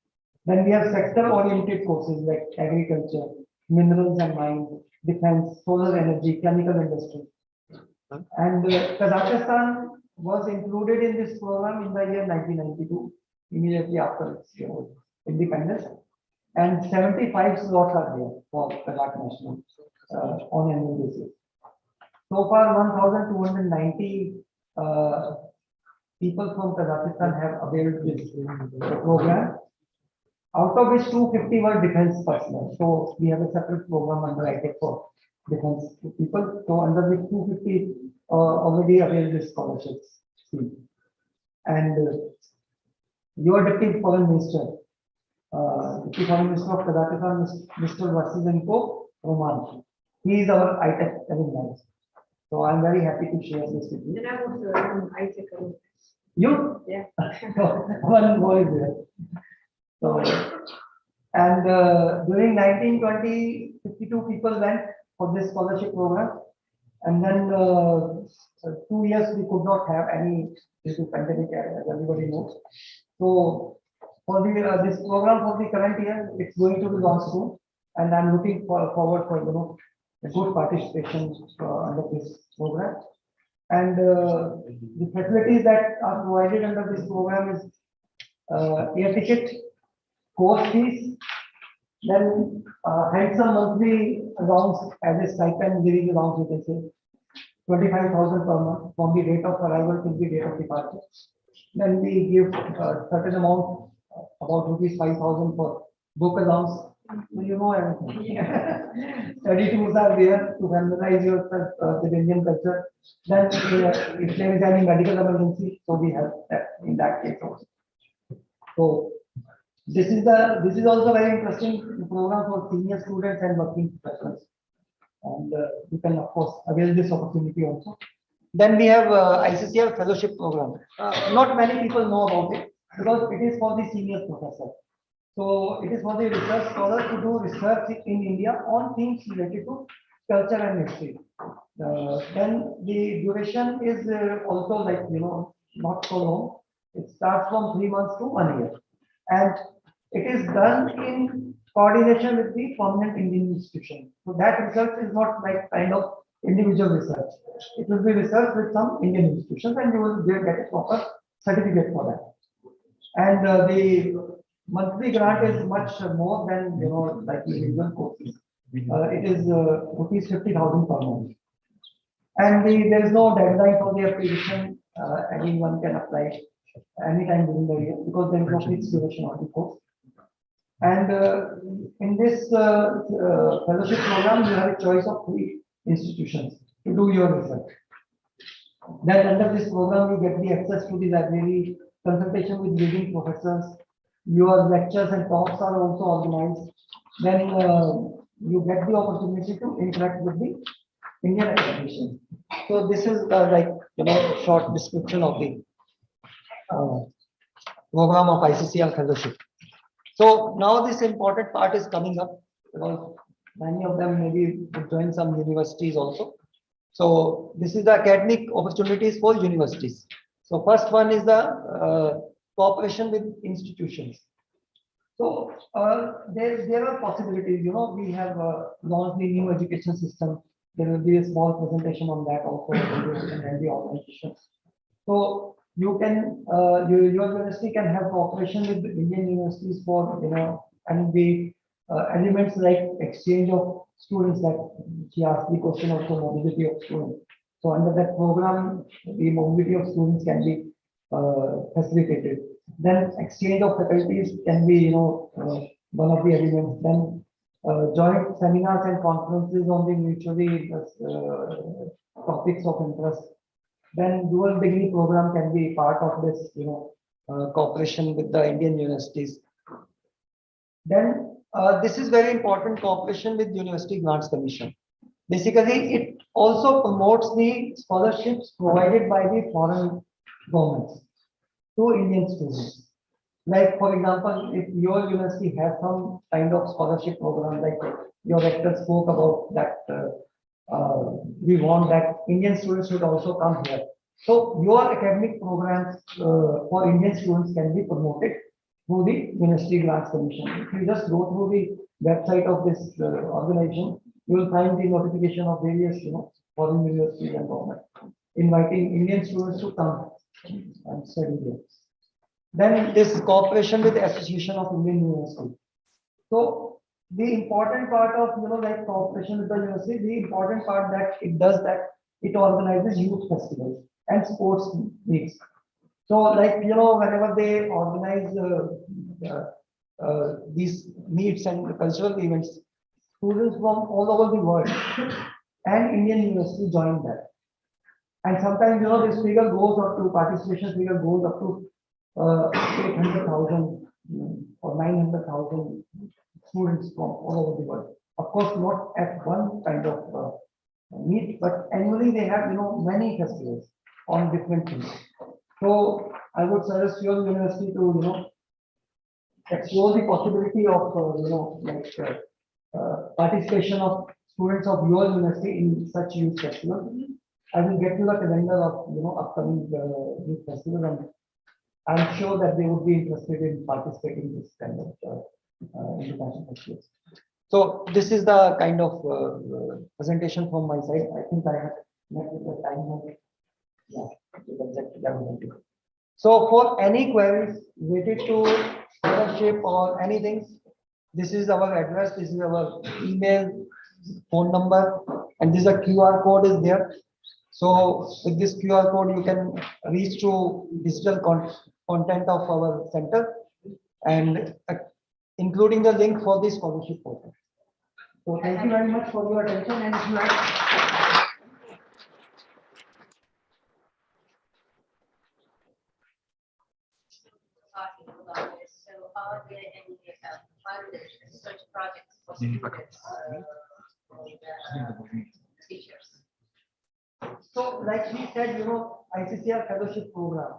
Then we have sector-oriented courses like agriculture, minerals and mines, defense, solar energy, chemical industry. And Kazakhstan was included in this program in the year 1992, immediately after its independence. And 75 slots are there for Kazakh nationals on annual basis. So far, 1,290 people from Kazakhstan have availed this program, out of which 250 were defense personnel. So we have a separate program under ITEC for defense people. So under the 250 already availed this scholarships scheme. And your Deputy Foreign Minister, Deputy Foreign Minister of Kazakhstan, Mr. Vasilenko Roman, he is our ITEC alumni. So I'm very happy to share this with you.
And I was an ITEC alumni.
You?
Yeah.
One more is there. So, and during 1920, 52 people went for this scholarship program. And then 2 years we could not have any due to pandemic, as everybody knows. So for the this program for the current year, it's going to be launched soon, and I'm looking forward for a good participation under this program. And the facilities that are provided under this program is air ticket, course fees, then handsome monthly allowance as a stipend, living allowance, you can say 25,000 per month from the date of arrival to the date of departure. Then we give a certain amount, about rupees 5,000 for book allowance. So everything. Study tools are there to familiarize yourself with Indian culture. Then if there is any medical emergency, so we have that in that case also. So this is also very interesting program for senior students and working professionals. And you can of course avail this opportunity also. Then we have ICCR Fellowship Program. Not many people know about it because it is for the senior professor. So it is for the research scholar to do research in India on things related to culture and history. Then the duration is also like, not so long. It starts from 3 months to 1 year. And it is done in coordination with the permanent Indian institution. So that research is not like kind of individual research. It will be research with some Indian institutions and you will get a proper certificate for that. And the monthly grant is much more than, like the individual courses. It is rupees 50,000 per month. And there is no deadline for the application. Anyone can apply anytime during the year because there is no fixed duration of the course. And in this fellowship program, you have a choice of 3 institutions to do your research. Then under this program, you get the access to the library, consultation with leading professors. Your lectures and talks are also organized. Then you get the opportunity to interact with the Indian academicians. So this is like short description of the program of ICCR Fellowship. So now this important part is coming up because many of them maybe join some universities also. So this is the academic opportunities for universities. So first one is the cooperation with institutions. So there are possibilities. We have launched the new education system. There will be a small presentation on that also and the organizations. So you can your university can have cooperation with the Indian universities for and the elements like exchange of students that she asked the question of the mobility of students. So under that program, the mobility of students can be facilitated. Then exchange of faculties can be one of the elements. Then joint seminars and conferences on the mutually topics of interest. Then dual degree program can be part of this cooperation with the Indian universities. Then this is very important, cooperation with University Grants Commission. Basically, it also promotes the scholarships provided by the foreign governments to Indian students. Like for example, if your university has some kind of scholarship program, like your rector spoke about that, we want that Indian students should also come here. So your academic programs for Indian students can be promoted through the University Grants Commission. If you just go through the website of this organization, you will find the notification of various foreign universities and government inviting Indian students to come and study here. Then this cooperation with the Association of Indian Universities. So the important part of like cooperation with the university, the important part that it does that it organizes youth festivals and sports meets. So like whenever they organize these meets and cultural events, students from all over the world and Indian university join that. And sometimes this figure goes up to participation figure goes up to 800,000 or 900,000 students from all over the world. Of course, not at one kind of meet, but annually they have many festivals on different things. So I would suggest your university to explore the possibility of participation of students of your university in such youth festivals. I will get you the calendar of upcoming youth festival, and I'm sure that they would be interested in participating in this kind of international festivals. So this is the kind of presentation from my side. I think I have met with the time limit. Yeah, so for any queries related to scholarship or anything, this is our address, this is our email, phone number, and this is a QR code is there. So with this QR code, you can reach to digital content of our center and including the link for the scholarship portal. So thank you very much for your attention, and if you have
So are there any funded research projects for students, teachers?
So like we said, ICCR Fellowship Program,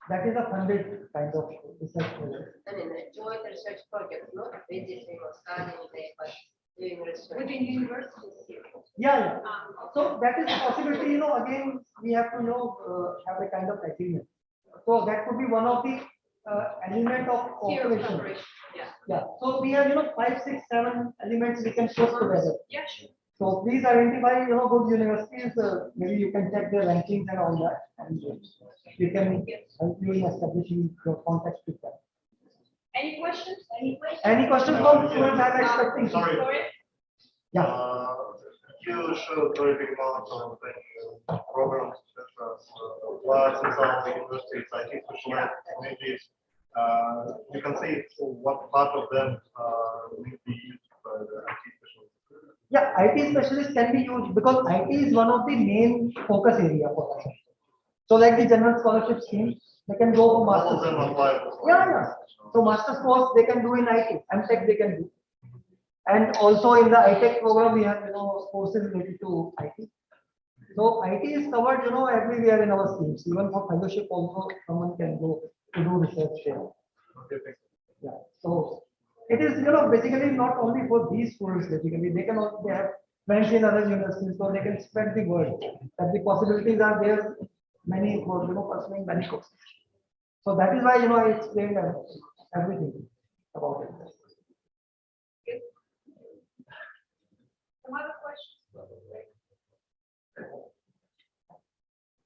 that is a funded kind of research project.
I mean, a joint research project, not visiting or studying there, but doing research.
Within universities.
Yeah. So that is a possibility, again, we have to, have a kind of agreement. So that could be one of the element of cooperation. Yeah. So we have, 5, 6, 7 elements we can put together.
Yeah, sure.
So please identify, good universities. Maybe you can check their rankings and all that, and we can help you in establishing your contact with them.
Any questions?
Any questions from students? I'm expecting.
Sorry.
Yeah.
You showed very big amount of programs, etc. But since our university is IT specialized, maybe you can say what part of them will be used by the IT specialists.
Yeah, IT specialists can be used because IT is one of the main focus area for us. So like the general scholarship scheme, they can go for
All of
masters.
them apply.
Yeah. So master's course they can do in IT, MTech they can do. And also in the Itech program, we have, courses related to IT. So IT is covered, everywhere in our schemes. Even for fellowship also, someone can go to do research there.
Okay,
Yeah. So it is, basically not only for these schools, basically, they can also, they have friends in other universities, so they can spread the word that the possibilities are there, many for, pursuing many courses. So that is why, I explained everything about it.
Some other questions?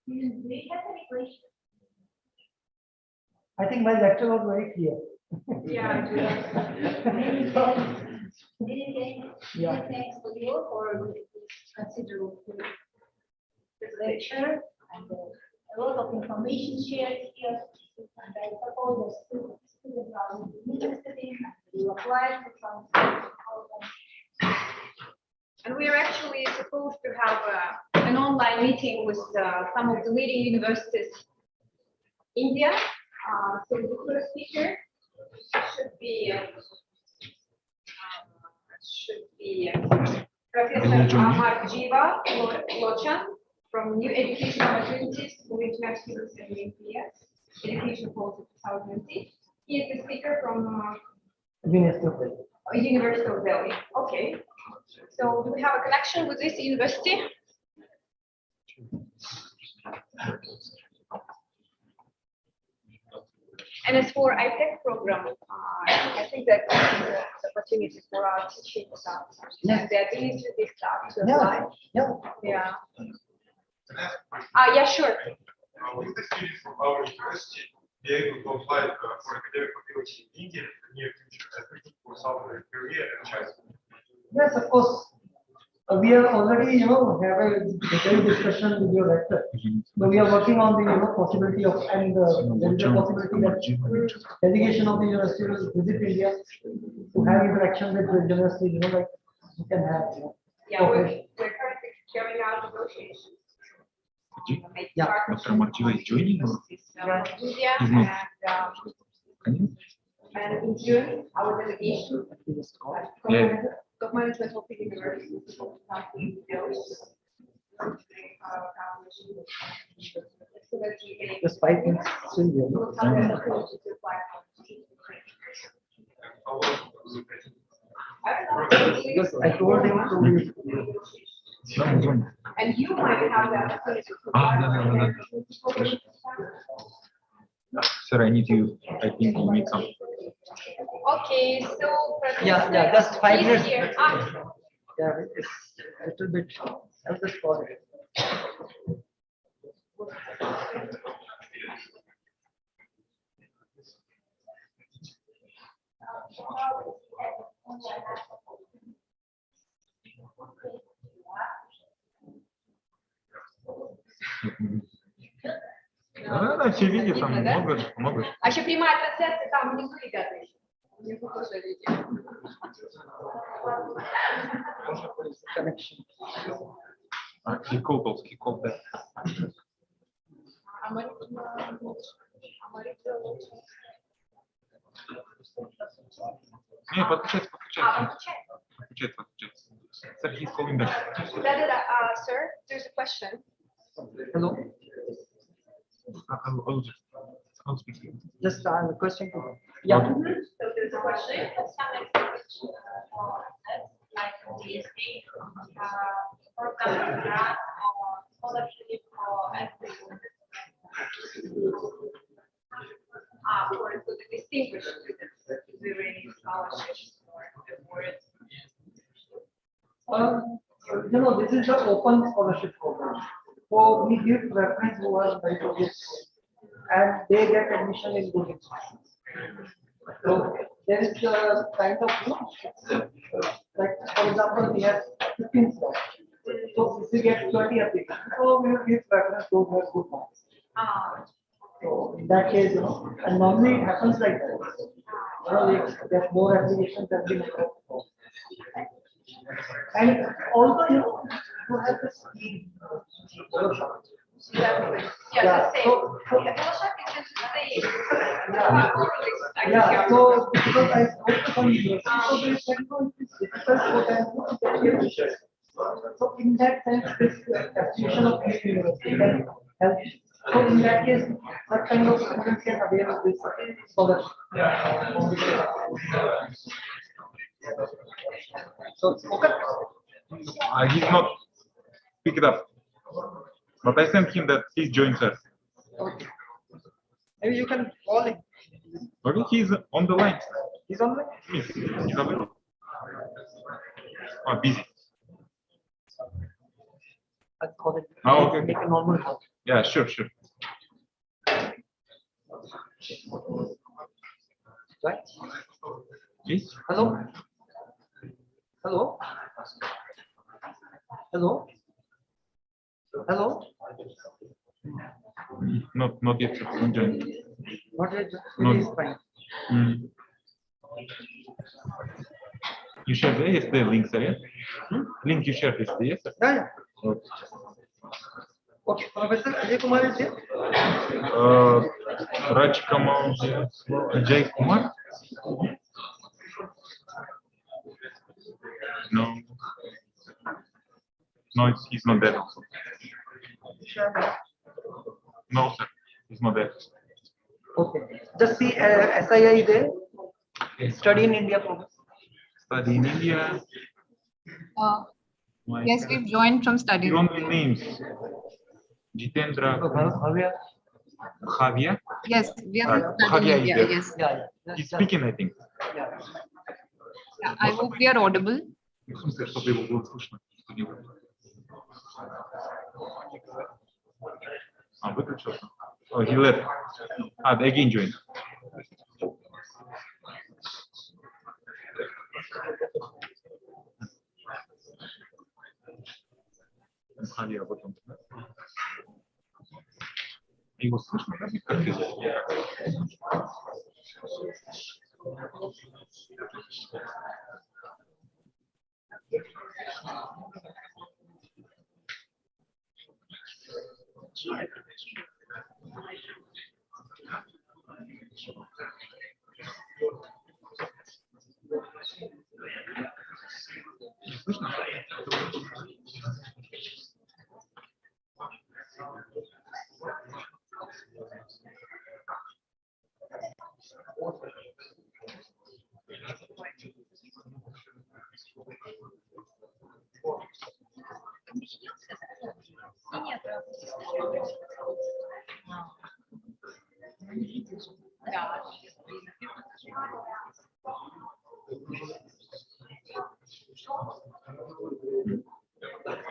Do you have any questions?
I think my lecture was very clear.
Yeah,
Yeah.
Thanks to you for considerable this lecture and a lot of information shared here. And I suppose the students are interested in you apply for some.
And we are actually supposed to have an online meeting with some of the leading universities in India. So the first speaker should be Professor Amar Jiva Lochan from New Education Opportunities for International Students and MPS Education Policy 2020. He is the speaker from University of Delhi. Okay. So do we have a connection with this university? And as for Itech program, I think that is an opportunity for our teaching staff and the administrative staff to apply. Yeah. Yeah, sure.
Will the students from our university be able to apply for academic mobility in India in the near future as we look for South Korea and China?
Yes, of course. We have already, have a detailed discussion with your rector. So we are working on the, possibility of, and there is a possibility that delegation of the university will visit India to have interaction with the university, like you can have.
Yeah, we're currently carrying out negotiations.
Yeah.
Dr. Martiva is joining or?
India and in June, our delegation. Top management of the university.
Just 5 minutes. Yes, I told him to be.
And you might have the opportunity to
Sir, I need you. I think you need some.
Okay, so
Yeah, just 5
he's
minutes.
here.
Yeah, it's a little bit. I'll just pause it.
Да, все видят, там
Видно, да?
много.
А еще прямая трансляция там внизу, ребята. Внизу тоже видео.
He called that. Не, подключается. Подключается. Sir, he's calling back.
Sir, there's a question.
Hello,
I'll speak.
just a question. Yeah.
So there's a question, some expectation for us, like DSA, program grant or scholarship or everything. For the distinguished students, do there any scholarships or awards?
This is the open scholarship program. So we give preference who are very good and they get admission in good institutions. So there is a kind of, like for example, we have 15 slots. So if we get 20 applicants, so we will give preference to those who have good marks. So in that case, and normally it happens like that. There's more applications than the number of slots. And also, you have the speed.
Yeah, so
Yeah, so because I spoke to some university, so they said, no, it is difficult for them to get admission. So in that sense, this application of any university can help. So in that case, what kind of students can avail of this scholarship? So okay.
He's not pick it up, but I sent him that he's joined us.
Okay. Maybe you can call him.
Okay, he's on the line.
He's on the
Yes, he's available. Oh, busy.
I'll call it.
Oh, okay.
Make a normal call.
Yeah, sure.
Right?
Yes.
Hello? Hello? Hello? Hello?
Not yet. Joined.
Not yet.
No.
It is fine.
You shared yesterday links, right? Link you shared yesterday, yes?
Yeah.
Okay.
Okay. Professor Ajay Kumar is there?
Raj Kamal, Ajay Kumar? No. No, he's not there. No, sir. He's not there.
Okay. Just see SII is there. Study in India program.
Study in India.
Yes, we've joined from study.
Your only names. Jitendra. Javier.
Yes, we are from study
Javier
in
is
India.
there.
Yes.
Yeah.
He's speaking, I think.
Yeah.
I hope we are audible.
Чтобы его было слышно. Выключился. Oh, he left. They again joined. Javier, вот он. Его слышно, да? Как ты? Слышно?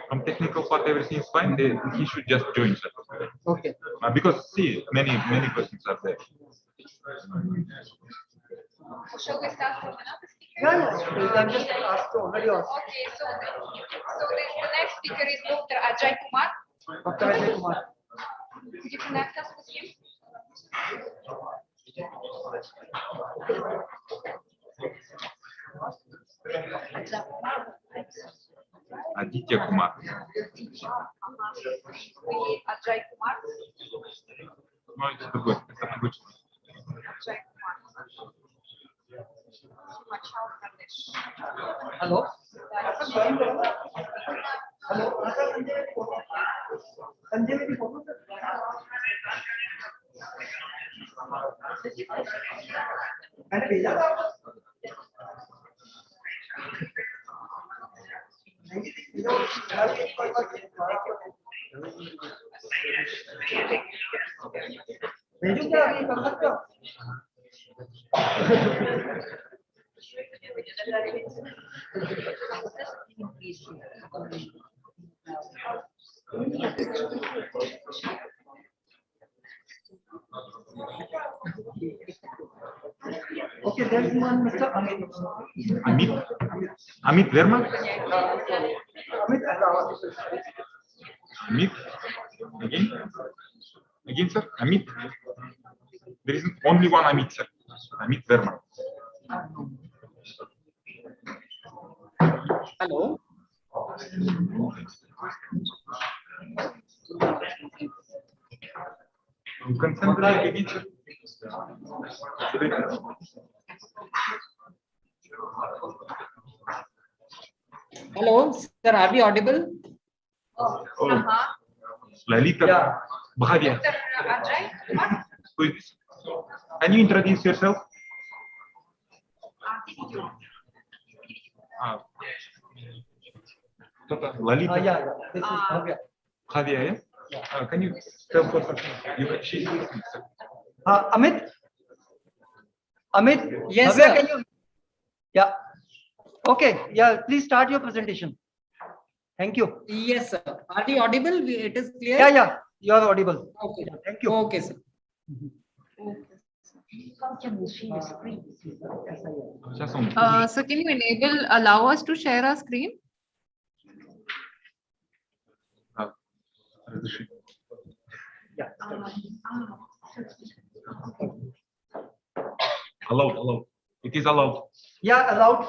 From technical part, everything is fine. He should just join.
Okay.
Because see, many questions are there.
Shall we start from another speaker?
Yeah. I'm just asked already.
Okay, so the next speaker is Dr. Ajay Kumar.
Dr. Ajay Kumar.
Could you connect us with him?
Itech Kumar.
Ajay Kumar.
No, it's другой. Это другой.
Ajay Kumar. Himachal Pradesh.
Hello. Hello. Sanjay. Okay, there's one Mr. Amit.
Amit Verma?
Amit,
Amit? Again? Again, sir? Amit? There is only one Amit, sir. Amit Verma.
Hello.
You can send the again, sir.
Hello, sir. Are we audible?
Oh, Lalita Bhadia. Who is this? Can you introduce yourself? Lalita.
yeah. This is Bhavya.
Bhadia, yeah? Can you tell for something? You can she's listening, sir.
Amit? Amit?
Yes,
Bhavya,
sir.
can you? Yeah. Okay, yeah, please start your presentation. Thank you.
Yes, sir. Are we audible? It is clear?
Yeah, you are audible.
Okay.
Thank you.
Okay, sir.
So can you allow us to share our screen?
Yeah.
Allowed. It is allowed.
Yeah, allowed.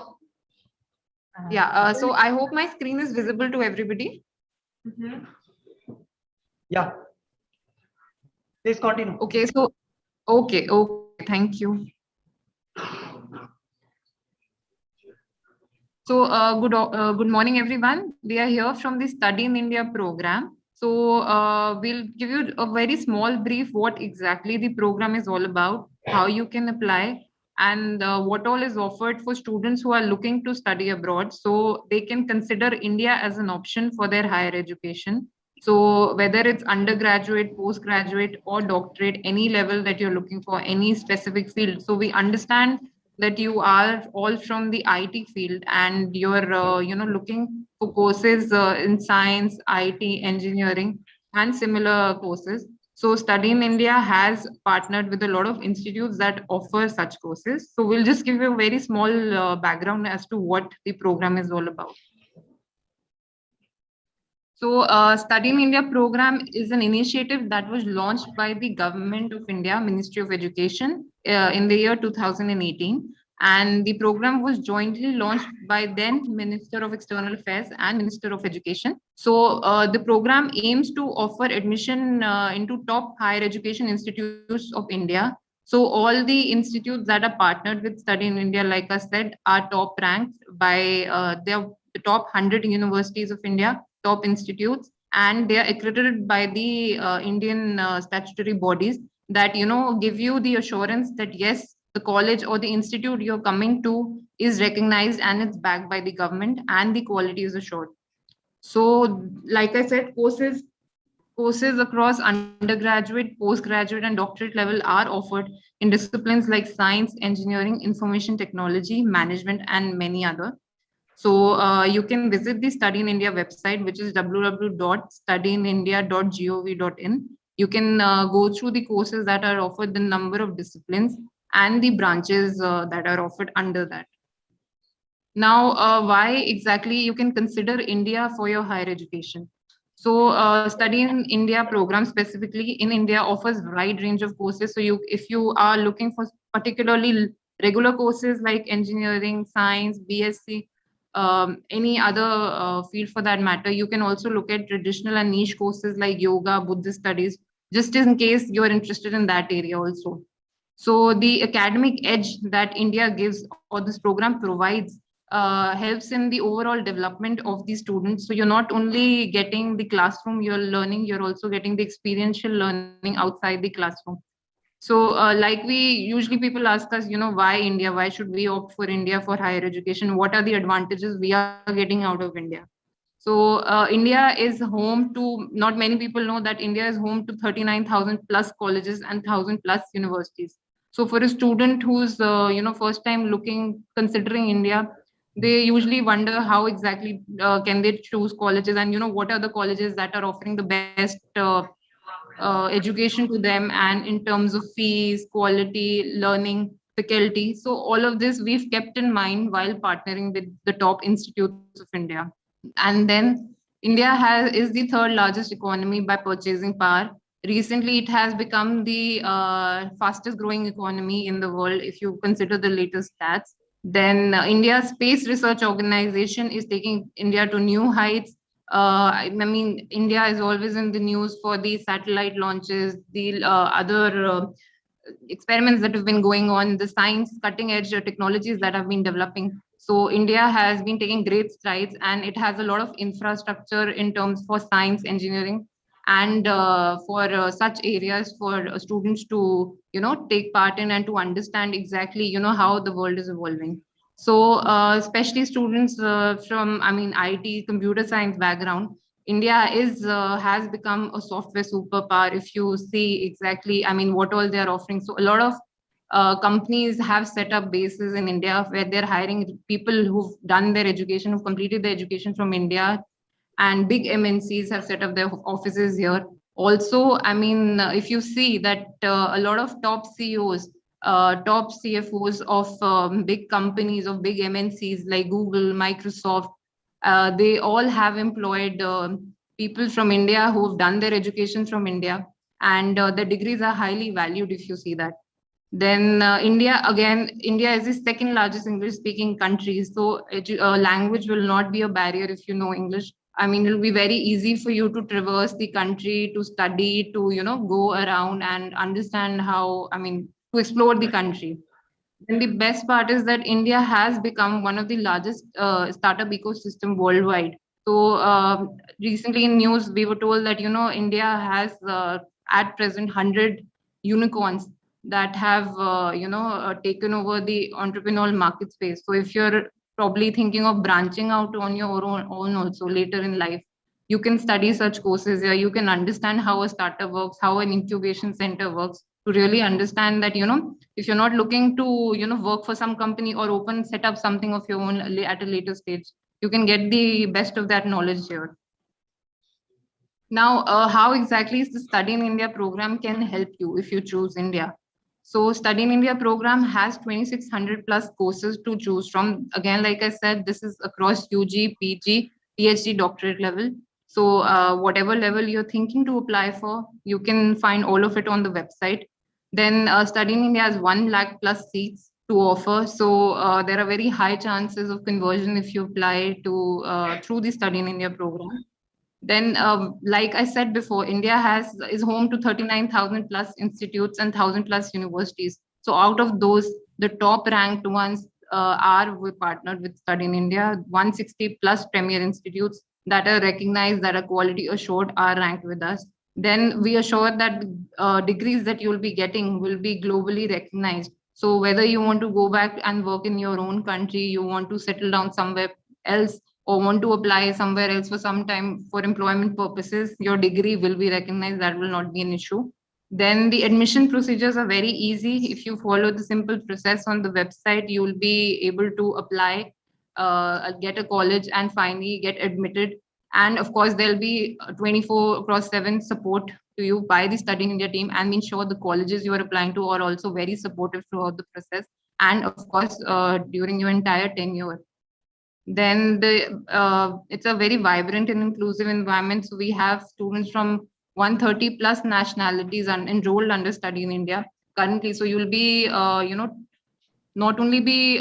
Yeah, so I hope my screen is visible to everybody.
Yeah. Please continue.
Okay, so, okay, thank you. So, good morning, everyone. We are here from the Study in India program. So, we'll give you a very small brief what exactly the program is all about, how you can apply, and what all is offered for students who are looking to study abroad. So they can consider India as an option for their higher education. So whether it's undergraduate, postgraduate, or doctorate, any level that you're looking for, any specific field. So we understand that you are all from the IT field and you're looking for courses in science, IT, engineering, and similar courses. So Study in India has partnered with a lot of institutes that offer such courses. So we'll just give you a very small background as to what the program is all about. So Study in India program is an initiative that was launched by the Government of India, Ministry of Education in the year 2018. And the program was jointly launched by then Minister of External Affairs and Minister of Education. So the program aims to offer admission into top higher education institutes of India. So all the institutes that are partnered with Study in India, like I said, are top ranked by the top 100 universities of India, top institutes, and they are accredited by the Indian statutory bodies that, give you the assurance that yes, the college or the institute you're coming to is recognized and it's backed by the government and the quality is assured. So like I said, courses across undergraduate, postgraduate, and doctorate level are offered in disciplines like science, engineering, information technology, management, and many other. So you can visit the Study in India website, which is www.studyinindia.gov.in. You can go through the courses that are offered, the number of disciplines, and the branches that are offered under that. Now, why exactly you can consider India for your higher education? So Study in India program specifically in India offers a wide range of courses. So if you are looking for particularly regular courses like engineering, science, BSc, any other field for that matter, you can also look at traditional and niche courses like yoga, Buddhist studies, just in case you're interested in that area also. So the academic edge that India gives or this program provides helps in the overall development of the students. So you're not only getting the classroom you're learning, you're also getting the experiential learning outside the classroom. So like usually people ask us, why India? Why should we opt for India for higher education? What are the advantages we are getting out of India? So India is home to, not many people know that India is home to 39,000 plus colleges and 1,000 plus universities. So for a student who's, first time considering India, they usually wonder how exactly can they choose colleges, and, what are the colleges that are offering the best education to them, and in terms of fees, quality, learning, faculty. So all of this we've kept in mind while partnering with the top institutes of India. And then India is the third largest economy by purchasing power. Recently, it has become the fastest growing economy in the world if you consider the latest stats. Then India's Space Research Organization is taking India to new heights. I mean, India is always in the news for the satellite launches, the other experiments that have been going on, the science cutting edge technologies that have been developing. So India has been taking great strides, and it has a lot of infrastructure in terms for science, engineering, and for such areas for students to, take part in and to understand exactly, how the world is evolving. So especially students from, IT, computer science background, India has become a software superpower. If you see exactly, what all they are offering. So a lot of companies have set up bases in India where they're hiring people who've done their education, who've completed their education from India, and big MNCs have set up their offices here. Also, if you see that a lot of top CEOs, top CFOs of big companies, of big MNCs like Google, Microsoft, they all have employed people from India who have done their education from India, and the degrees are highly valued if you see that. Then India is the second largest English speaking country. So language will not be a barrier if you know English. It'll be very easy for you to traverse the country, to study, to, go around and understand how, to explore the country. And the best part is that India has become one of the largest startup ecosystem worldwide. So recently in news, we were told that, India has at present 100 unicorns that have, taken over the entrepreneurial market space. So if you're probably thinking of branching out on your own also later in life, you can study such courses here. You can understand how a startup works, how an incubation center works, to really understand that, if you're not looking to, work for some company or set up something of your own at a later stage, you can get the best of that knowledge here. Now, how exactly is the Study in India program can help you if you choose India? So Study in India program has 2,600 plus courses to choose from. Again, like I said, this is across UG, PG, PhD, doctorate level. So whatever level you're thinking to apply for, you can find all of it on the website. Then Study in India has 1 lakh plus seats to offer. So there are very high chances of conversion if you apply to through the Study in India program. Then, like I said before, India is home to 39,000 plus institutes and 1,000 plus universities. So out of those, the top ranked ones we partnered with Study in India. 160 plus premier institutes that are recognized, that are quality assured, are ranked with us. Then we assure that degrees that you'll be getting will be globally recognized. So whether you want to go back and work in your own country, you want to settle down somewhere else, or want to apply somewhere else for some time for employment purposes, your degree will be recognized. That will not be an issue. Then the admission procedures are very easy. If you follow the simple process on the website, you will be able to apply, get a college, and finally get admitted. And of course, there'll be 24/7 support to you by the Study in India team, and ensure the colleges you are applying to are also very supportive throughout the process. And of course, during your entire tenure. Then it's a very vibrant and inclusive environment. So we have students from 130 plus nationalities enrolled under Study in India currently. So you'll be, not only be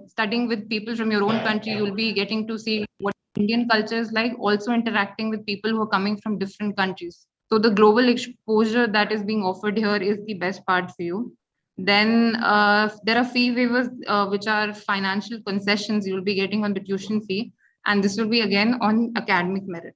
studying with people from your own country, you'll be getting to see what Indian culture is like, also interacting with people who are coming from different countries. So the global exposure that is being offered here is the best part for you. Then there are fee waivers, which are financial concessions you'll be getting on the tuition fee. And this will be again on academic merit.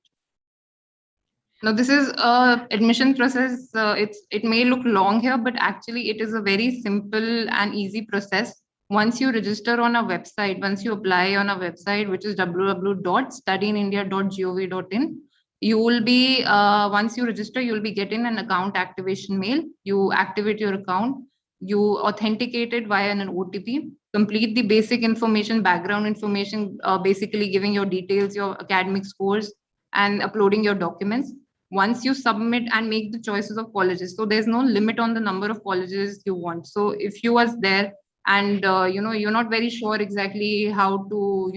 Now, this is a admission process. It may look long here, but actually it is a very simple and easy process. Once you register on a website, once you apply on a website, which is www.studyindia.gov.in, you will be, once you register, you will be getting an account activation mail. You activate your account, you authenticate it via an OTP, complete the basic information, background information, basically giving your details, your academic scores, and uploading your documents. Once you submit and make the choices of colleges, so there's no limit on the number of colleges you want. So if you was there and you're not very sure exactly how to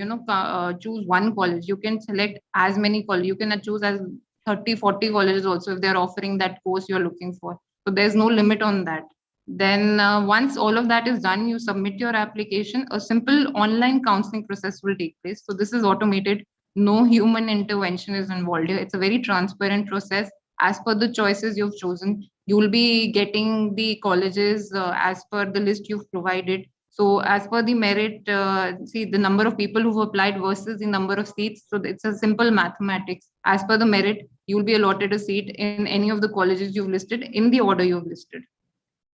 choose one college, you can select as many colleges. You can choose as 30-40 colleges also if they're offering that course you're looking for. So there's no limit on that. Then once all of that is done, you submit your application. A simple online counseling process will take place. So this is automated. No human intervention is involved here. It's a very transparent process. As per the choices you've chosen, you will be getting the colleges as per the list you've provided. So as per the merit, see the number of people who've applied versus the number of seats. So it's a simple mathematics. As per the merit, you will be allotted a seat in any of the colleges you've listed in the order you've listed.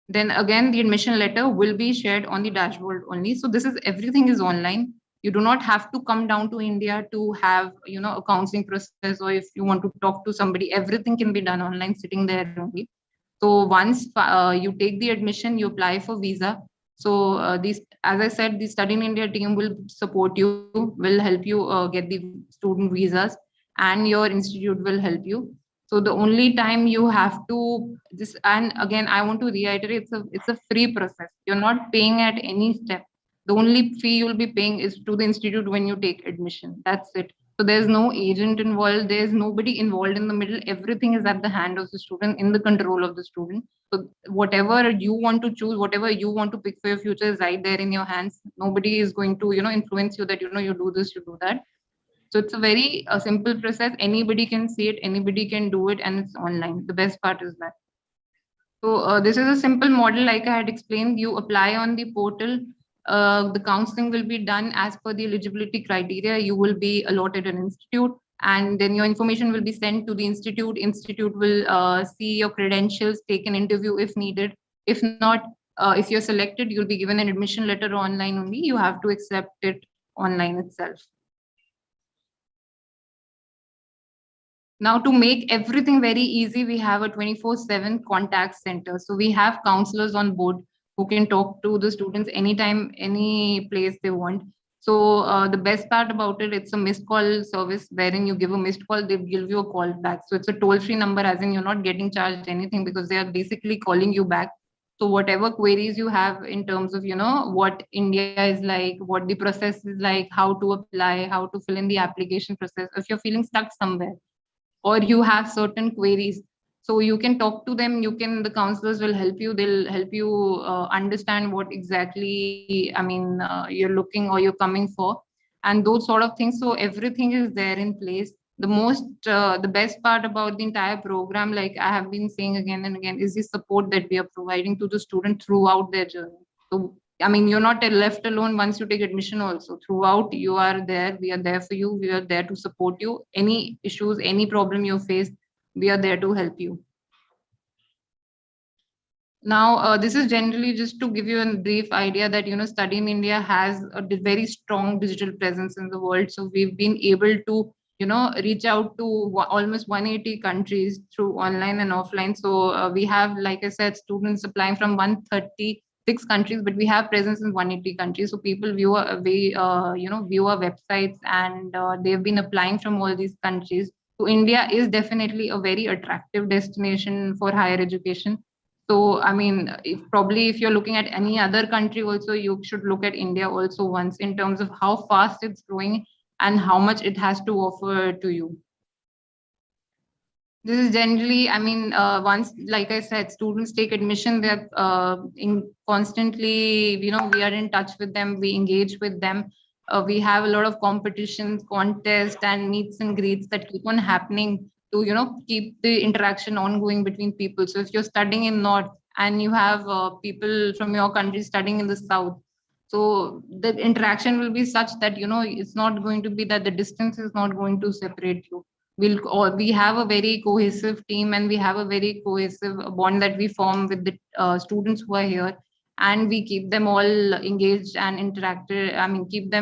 Then again, the admission letter will be shared on the dashboard only. So this is everything is online. You do not have to come down to India to have a counseling process, or if you want to talk to somebody, everything can be done online, sitting there only. So once you take the admission, you apply for visa. So these, as I said, the Study in India team will support you, will help you get the student visas, and your institute will help you. So the only time you have to this, and again, I want to reiterate, it's a free process. You're not paying at any step. The only fee you'll be paying is to the institute when you take admission. That's it. So there's no agent involved. There's nobody involved in the middle. Everything is at the hand of the student, in the control of the student. So whatever you want to choose, whatever you want to pick for your future is right there in your hands. Nobody is going to, influence you that, you do this, you do that. So it's a very simple process. Anybody can see it, anybody can do it, and it's online. The best part is that. So this is a simple model, like I had explained. You apply on the portal. The counseling will be done as per the eligibility criteria. You will be allotted an institute, and then your information will be sent to the institute. Institute will see your credentials, take an interview if needed. If not, if you're selected, you'll be given an admission letter online only. You have to accept it online itself. Now, to make everything very easy, we have a 24/7 contact center. So we have counselors on board who can talk to the students anytime, any place they want. So the best part about it, it's a missed call service wherein you give a missed call, they give you a call back. So it's a toll-free number, as in you're not getting charged anything because they are basically calling you back. So whatever queries you have in terms of, what India is like, what the process is like, how to apply, how to fill in the application process, if you're feeling stuck somewhere, or you have certain queries, so you can talk to them. The counselors will help you. They'll help you understand what exactly, you're looking or you're coming for, and those sort of things. So everything is there in place. The best part about the entire program, like I have been saying again and again, is the support that we are providing to the student throughout their journey. So you're not left alone once you take admission also. Throughout, you are there. We are there for you. We are there to support you. Any issues, any problem you face, we are there to help you. Now, this is generally just to give you a brief idea that, Study in India has a very strong digital presence in the world. So we've been able to, reach out to almost 180 countries through online and offline. So we have, like I said, students applying from 136 countries, but we have presence in 180 countries. So people view our websites, and they've been applying from all these countries. So India is definitely a very attractive destination for higher education. So, if you're looking at any other country also, you should look at India also once, in terms of how fast it's growing and how much it has to offer to you. This is generally, once, like I said, students take admission, they're constantly, we are in touch with them, we engage with them. We have a lot of competitions, contests, and meets and greets that keep on happening to, keep the interaction ongoing between people. So if you're studying in North and you have people from your country studying in the South, so the interaction will be such that, it's not going to be that the distance is not going to separate you. we have a very cohesive team, and we have a very cohesive bond that we form with the students who are here, and we keep them all engaged and interacted. I mean, keep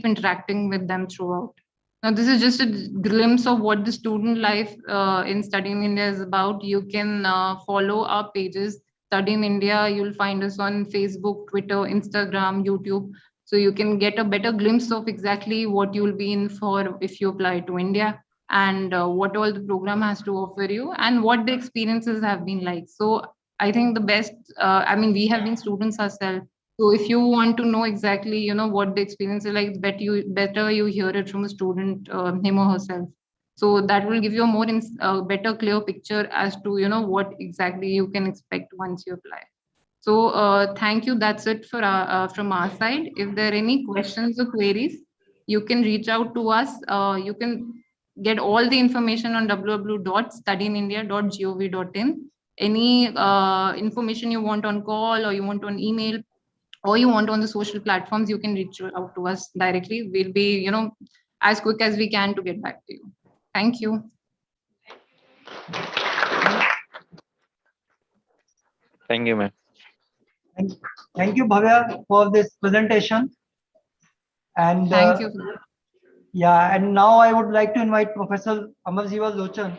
interacting with them throughout. Now, this is just a glimpse of what the student life in Study in India is about. You can follow our pages. Study in India, you'll find us on Facebook, Twitter, Instagram, YouTube. So you can get a better glimpse of exactly what you'll be in for if you apply to India, and what all the program has to offer you, and what the experiences have been like. So I think the best, I mean, we have been students ourselves. So if you want to know exactly, what the experience is like, better you hear it from a student, him or herself. So that will give you a better, clear picture as to, what exactly you can expect once you apply. So thank you. That's it from our side. If there are any questions or queries, you can reach out to us. You can get all the information on www.studyinindia.gov.in. Any information you want on call, or you want on email, or you want on the social platforms, you can reach out to us directly. We'll be, as quick as we can to get back to you. Thank you.
Thank you, ma'am.
Thank you, Bhavya, for this presentation. And
Thank you.
yeah, and now I would like to invite Professor Amarjiva Lochan,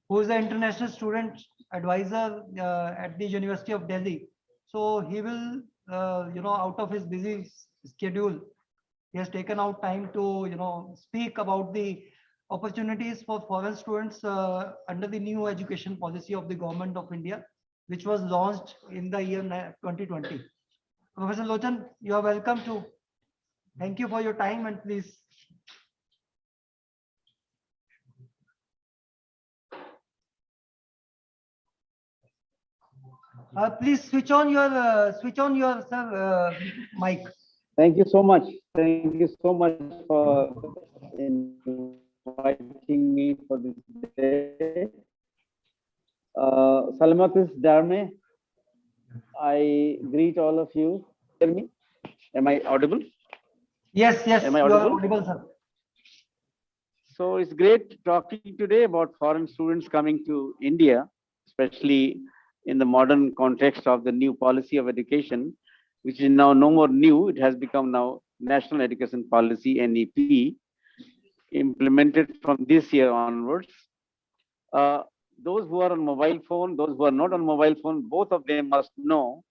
who is the international student advisor at the University of Delhi. So he will, out of his busy schedule, he has taken out time to, speak about the opportunities for foreign students under the new education policy of the government of India, which was launched in the year 2020. Professor Lochan, you are welcome to. Thank you for your time, and please. Please switch on your mic.
Thank you so much. Thank you so much for inviting me for this day. Salamatis Darme, I greet all of you. Hear me? Am I audible?
Yes, yes,
Am I
you
audible?
are audible, sir.
So it's great talking today about foreign students coming to India, especially in the modern context of the new policy of education, which is now no more new. It has become now National Education Policy, NEP, implemented from this year onwards. Those who are on mobile phone, those who are not on mobile phone, both of them must know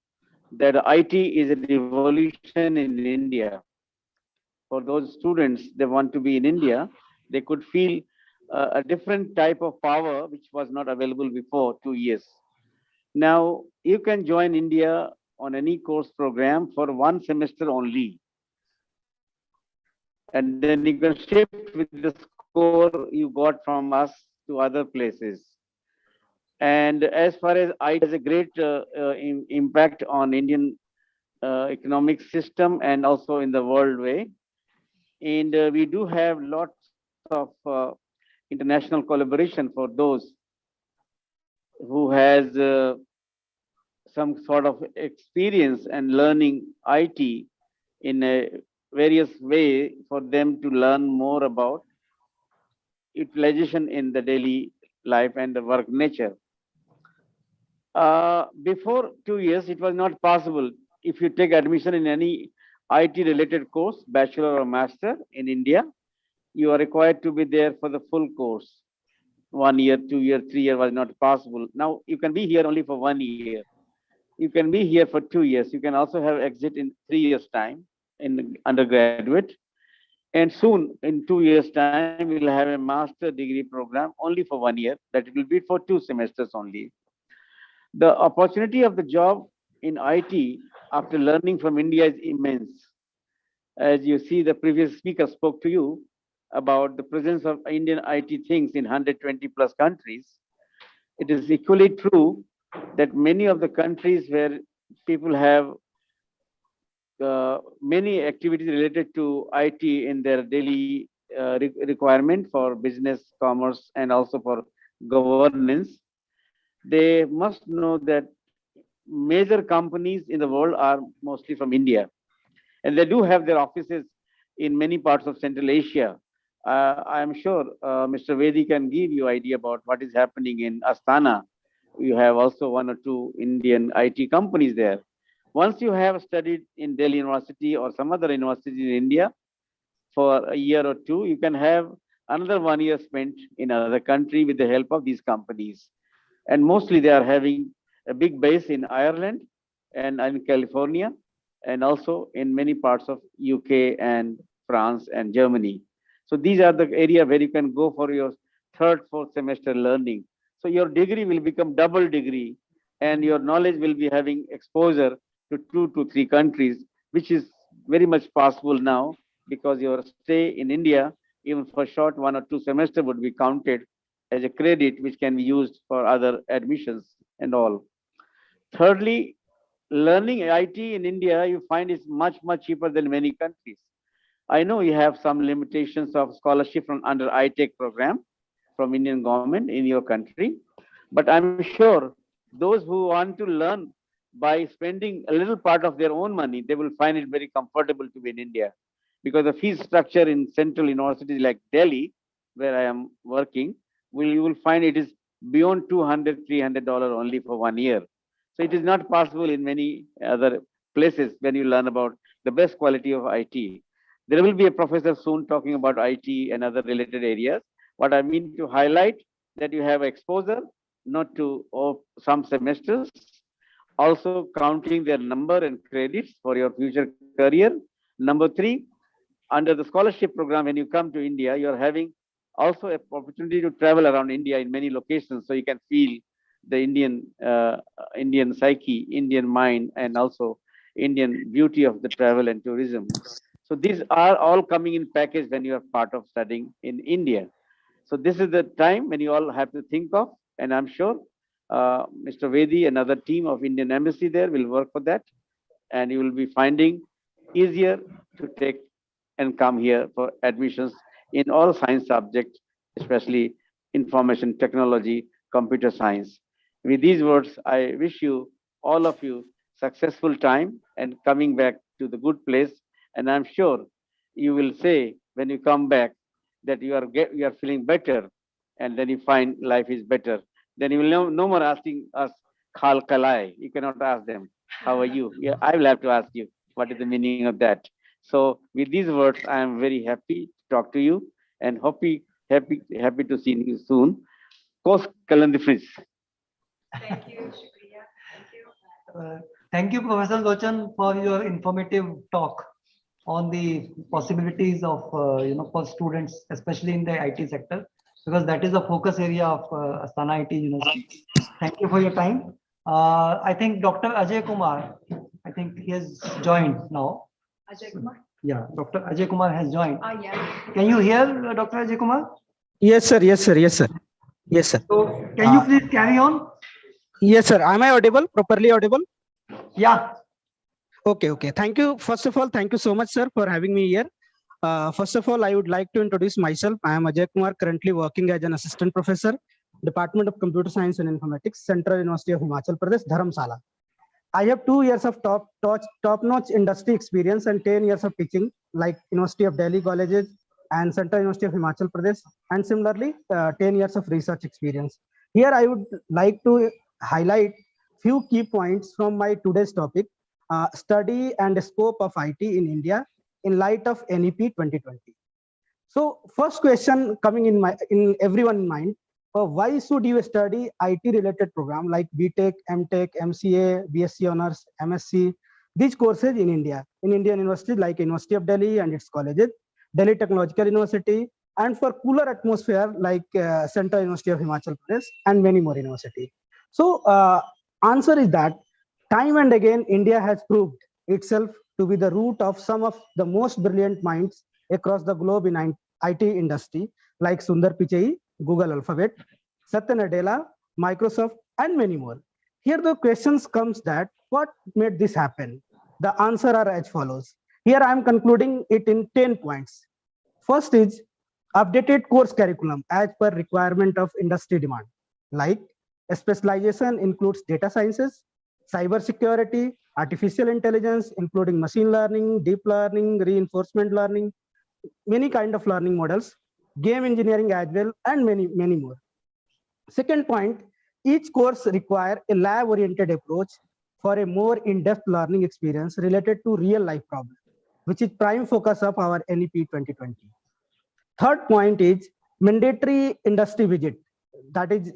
that IT is a revolution in India. For those students, they want to be in India, they could feel a different type of power which was not available before 2 years. Now, you can join India on any course program for 1 semester only. And then you can shift with the score you got from us to other places. And as far as IT has a great impact on Indian economic system and also in the world way. And we do have lots of international collaboration for those who has some sort of experience and learning IT in a various way for them to learn more about utilization in the daily life and the work nature. Before 2 years, it was not possible. If you take admission in any IT related course, bachelor or master in India, you are required to be there for the full course. 1 year, 2 year, 3 year was not possible. Now you can be here only for 1 year. You can be here for 2 years. You can also have exit in 3 years time in undergraduate. And soon in 2 years time, we'll have a master degree program only for 1 year, that it will be for 2 semesters only. The opportunity of the job in IT after learning from India is immense. As you see, the previous speaker spoke to you about the presence of Indian IT things in 120 plus countries. It is equally true that many of the countries where people have many activities related to IT in their daily requirement for business, commerce, and also for governance, they must know that major companies in the world are mostly from India. And they do have their offices in many parts of Central Asia, I am sure Mr. Vedi can give you idea about what is happening in Astana. You have also one or two Indian IT companies there. Once you have studied in Delhi University or some other university in India for a year or two, you can have another 1 year spent in another country with the help of these companies. And mostly they are having a big base in Ireland and in California, and also in many parts of UK and France and Germany. So these are the area where you can go for your third, fourth semester learning. So your degree will become double degree, and your knowledge will be having exposure to 2 to 3 countries, which is very much possible now because your stay in India, even for short 1 or 2 semester, would be counted as a credit which can be used for other admissions and all. Thirdly, learning IT in India, you find is much, much cheaper than many countries. I know you have some limitations of scholarship from under ITEC program from Indian government in your country, but I'm sure those who want to learn by spending a little part of their own money, they will find it very comfortable to be in India, because the fees structure in central universities like Delhi, where I am working, you will find it is beyond $200–300 only for 1 year. So it is not possible in many other places when you learn about the best quality of IT. There will be a professor soon talking about IT and other related areas. What I mean to highlight that you have exposure, not to some semesters, also counting their number and credits for your future career. Number 3, under the scholarship program, when you come to India, you're having also an opportunity to travel around India in many locations, so you can feel the Indian psyche, Indian mind, and also Indian beauty of the travel and tourism. So these are all coming in package when you are part of studying in India. So this is the time when you all have to think of, and I'm sure Mr. Vedi and other team of Indian Embassy there will work for that, and you will be finding easier to take and come here for admissions in all science subjects, especially information technology, computer science. With these words, I wish you, all of you, successful time and coming back to the good place. And I'm sure you will say when you come back that you are feeling better, and then you find life is better. Then you will no more asking us khal kalai. You cannot ask them, how are you? Yeah, I will have to ask you what is the meaning of that. So with these words, I am very happy to talk to you and happy to see you soon. Kos Kalandifris.
Thank you, Shukriya. Thank you.
Thank you, Professor Lochan, for your informative talk on the possibilities of for students, especially in the IT sector, because that is the focus area of Astana IT University. Thank you for your time. I think Dr. Ajay Kumar, I think he has joined now.
Ajay Kumar?
Yeah, Dr. Ajay Kumar has joined.
Yeah.
Can you hear Dr. Ajay Kumar?
Yes, sir. Yes, sir. Yes, sir. Yes, sir.
So can you please carry on?
Yes, sir. Am I audible? Properly audible?
Yeah.
Okay. Okay. Thank you. First of all, thank you so much, sir, for having me here. First of all, I would like to introduce myself. I am Ajay Kumar, currently working as an assistant professor, Department of Computer Science and Informatics, Central University of Himachal Pradesh, Dharamsala. I have 2 years of top-notch industry experience and 10 years of teaching, like University of Delhi colleges and Central University of Himachal Pradesh, and similarly 10 years of research experience. Here I would like to highlight few key points from my today's topic, study and scope of IT in India in light of NEP 2020. So first question coming in everyone's mind, why should you study IT related program like BTech, MTech, MCA, BSc Honors, MSc, these courses in India, in Indian universities like University of Delhi and its colleges, Delhi Technological University, and for cooler atmosphere like Central University of Himachal Pradesh and many more universities. So answer is that time and again, India has proved itself to be the root of some of the most brilliant minds across the globe in IT industry, like Sundar Pichai, Google Alphabet, Satya Nadella, Microsoft, and many more. Here the questions comes that what made this happen? The answer are as follows. Here I am concluding it in 10 points. First is updated course curriculum as per requirement of industry demand. Like a specialization includes data sciences, cyber security, artificial intelligence, including machine learning, deep learning, reinforcement learning, many kind of learning models, game engineering as well, and many, many more. Second point, each course require a lab-oriented approach for a more in-depth learning experience related to real-life problems, which is prime focus of our NEP 2020. Third point is mandatory industry visit. That is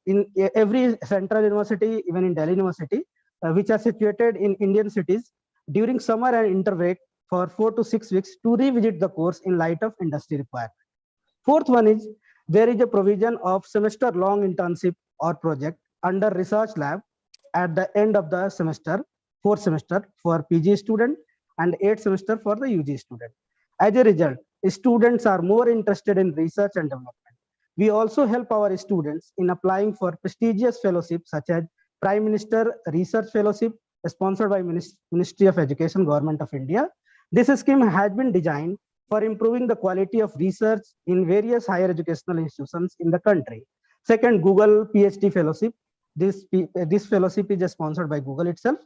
in every central university, even in Delhi University, which are situated in Indian cities during summer and inter break for 4 to 6 weeks to revisit the course in light of industry requirement. Fourth one is there is a provision of semester-long internship or project under research lab at the end of the semester, 4th semester for PG student and 8th semester for the UG student. As a result, students are more interested in research and development. We also help our students in applying for prestigious fellowships such as Prime Minister Research Fellowship sponsored by Ministry of Education, Government of India. This scheme has been designed for improving the quality of research in various higher educational institutions in the country. Second, Google PhD Fellowship. This fellowship is sponsored by Google itself.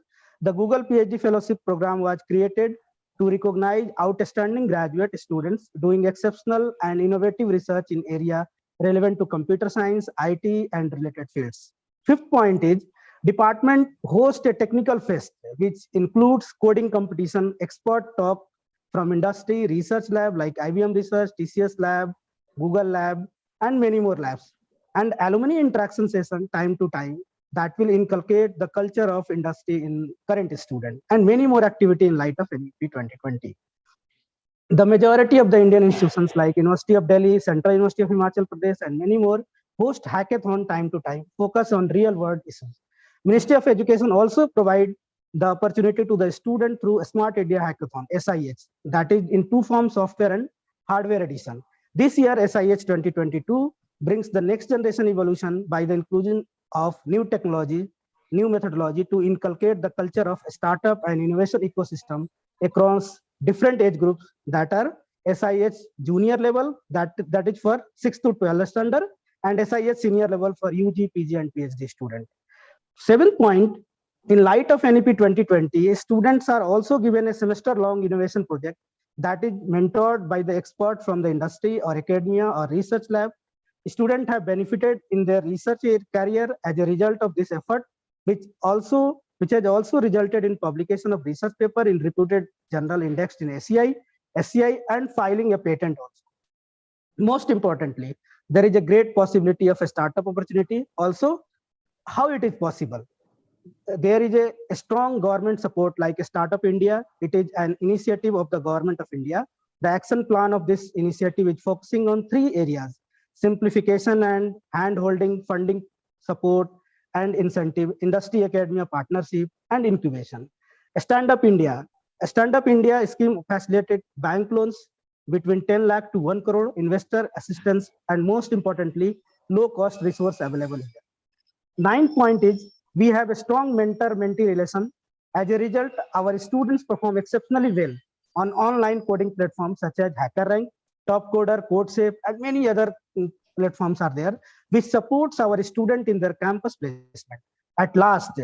The Google PhD Fellowship Program was created to recognize outstanding graduate students doing exceptional and innovative research in area relevant to computer science, IT, and related fields. Fifth point is department hosts a technical fest, which includes coding competition, expert talk from industry, research lab like IBM Research, TCS Lab, Google Lab, and many more labs, and alumni interaction session time to time that will inculcate the culture of industry in current student, and many more activity in light of NEP 2020. The majority of the Indian institutions like University of Delhi, Central University of Himachal Pradesh, and many more host hackathon time to time, focus on real world issues. Ministry of Education also provide the opportunity to the student through Smart India Hackathon, SIH, that is in two forms, software and hardware edition. This year, SIH 2022 brings the next generation evolution by the inclusion of new technology, new methodology to inculcate the culture of startup and innovation ecosystem across different age groups that are SIH junior level, that is for 6 to 12 standard, and SIH senior level for UG, PG, and PhD student. Seventh point, in light of NEP 2020, students are also given a semester-long innovation project that is mentored by the expert from the industry or academia or research lab. Students have benefited in their research career as a result of this effort, which has also resulted in publication of research paper in reputed journal indexed in ACI, SCI, and filing a patent also. Most importantly, there is a great possibility of a startup opportunity. Also, how it is possible? There is a strong government support like a Startup India. It is an initiative of the Government of India. The action plan of this initiative is focusing on 3 areas: simplification and hand-holding, funding support and incentive, industry academia partnership, and incubation. Stand Up India. A Stand Up India scheme facilitated bank loans between 10 lakh to 1 crore, investor assistance, and most importantly, low-cost resource available here. 9th point is we have a strong mentor-mentee relation. As a result, our students perform exceptionally well on online coding platforms such as HackerRank, TopCoder, CodeSafe, and many other platforms are there, which supports our student in their campus placement. At last,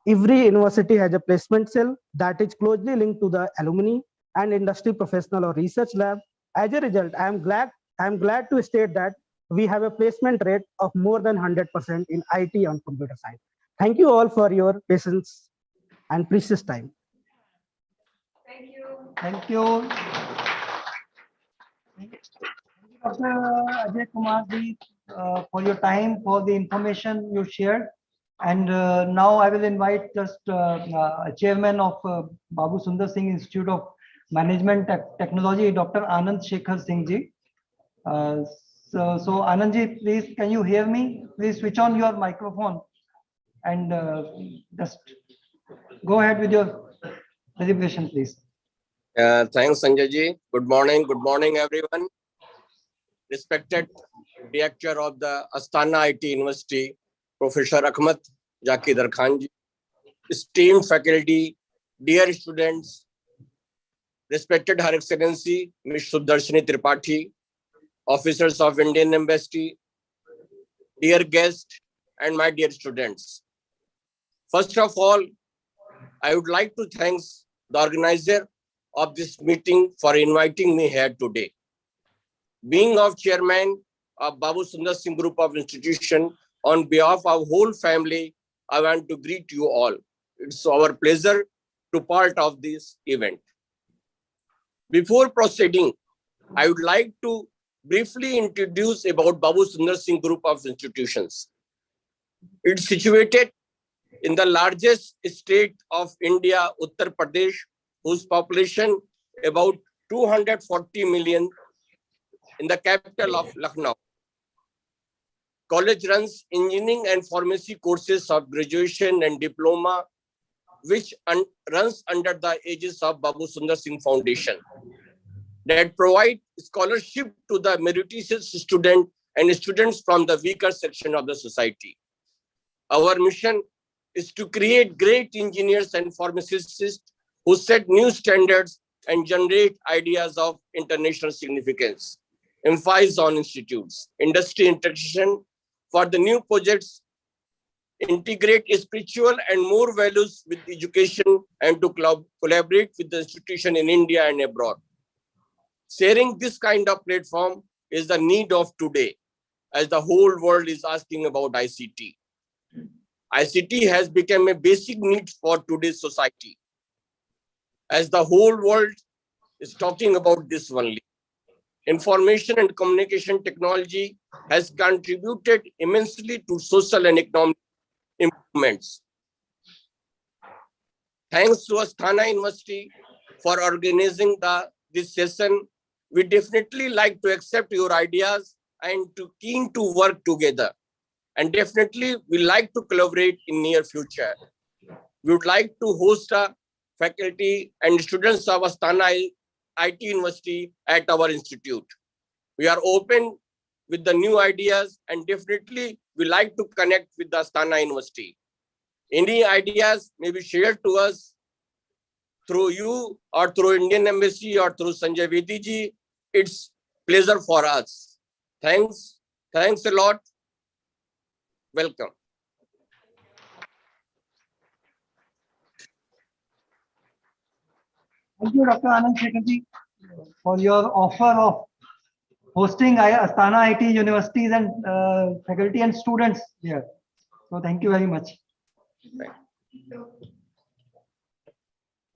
every university has a placement cell that is closely linked to the alumni and industry professional or research lab. As a result, I am glad to state that we have a placement rate of more than 100% in IT and computer science. Thank you all for your patience and precious time.
Thank you.
Thank you. Dr. Ajay Kumar ji, for your time, for the information you shared. And now I will invite just Chairman of Babu Sundar Singh Institute of Management Technology, Dr. Anand Shekhar Singh ji. So Anand ji, please, can you hear me? Please switch on your microphone and just go ahead with your presentation, please.
Thanks, Sanjay ji. Good morning, everyone. Respected Director of the Astana IT University, Professor Ahmed Zakir Khan ji, esteemed faculty, dear students, respected Her Excellency Ms. Sudarshini Tripathi, officers of Indian Embassy, dear guests, and my dear students. First of all, I would like to thank the organizer of this meeting for inviting me here today. Being of chairman of Babu Sundar Singh Group of Institution, on behalf of whole family, I want to greet you all. It's our pleasure to part of this event. Before proceeding, I would like to briefly introduce about Babu Sundar Singh Group of Institutions. It's situated in the largest state of India, Uttar Pradesh, whose population about 240 million, in the capital of Lucknow. College runs engineering and pharmacy courses of graduation and diploma, which runs under the aegis of Babu Sundar Singh Foundation, that provide scholarship to the meritorious student and students from the weaker section of the society. Our mission is to create great engineers and pharmacists who set new standards and generate ideas of international significance. Emphasis on institutes, industry interaction for the new projects, integrate spiritual and more values with education, and to collaborate with the institution in India and abroad. Sharing this kind of platform is the need of today, as the whole world is asking about ICT. ICT has become a basic need for today's society, as the whole world is talking about this only. Information and communication technology has contributed immensely to social and economic improvements. Thanks to Asthana University for organizing this session. We definitely like to accept your ideas and keen to work together. And definitely we like to collaborate in near future. We would like to host a faculty and students of Asthana IT University at our institute. We are open with the new ideas, and definitely we like to connect with the Asthana University. Any ideas may be shared to us through you or through Indian Embassy or through Sanjay Vedi ji. It's pleasure for us. Thanks a lot. Welcome.
Thank you, Dr. Anand Shekarji, for your offer of hosting Asthana IT universities and faculty and students here. So thank you very much.
Thank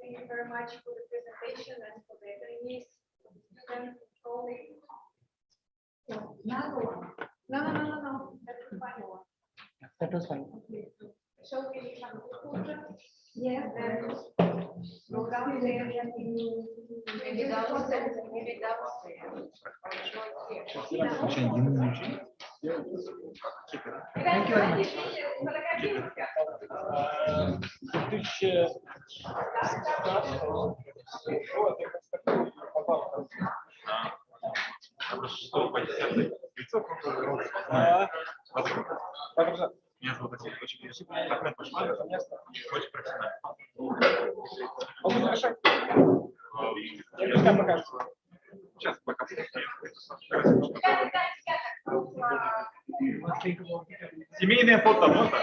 you very much for the presentation and for the trainees, students, colleagues. Another one. No. That's the final one.
That was fine.
So we have conclusion. Yes. And go downstairs and maybe downstairs.
Thank you very much.
Меня зовут очень профессионально. Сейчас пока. Семейное фото можно?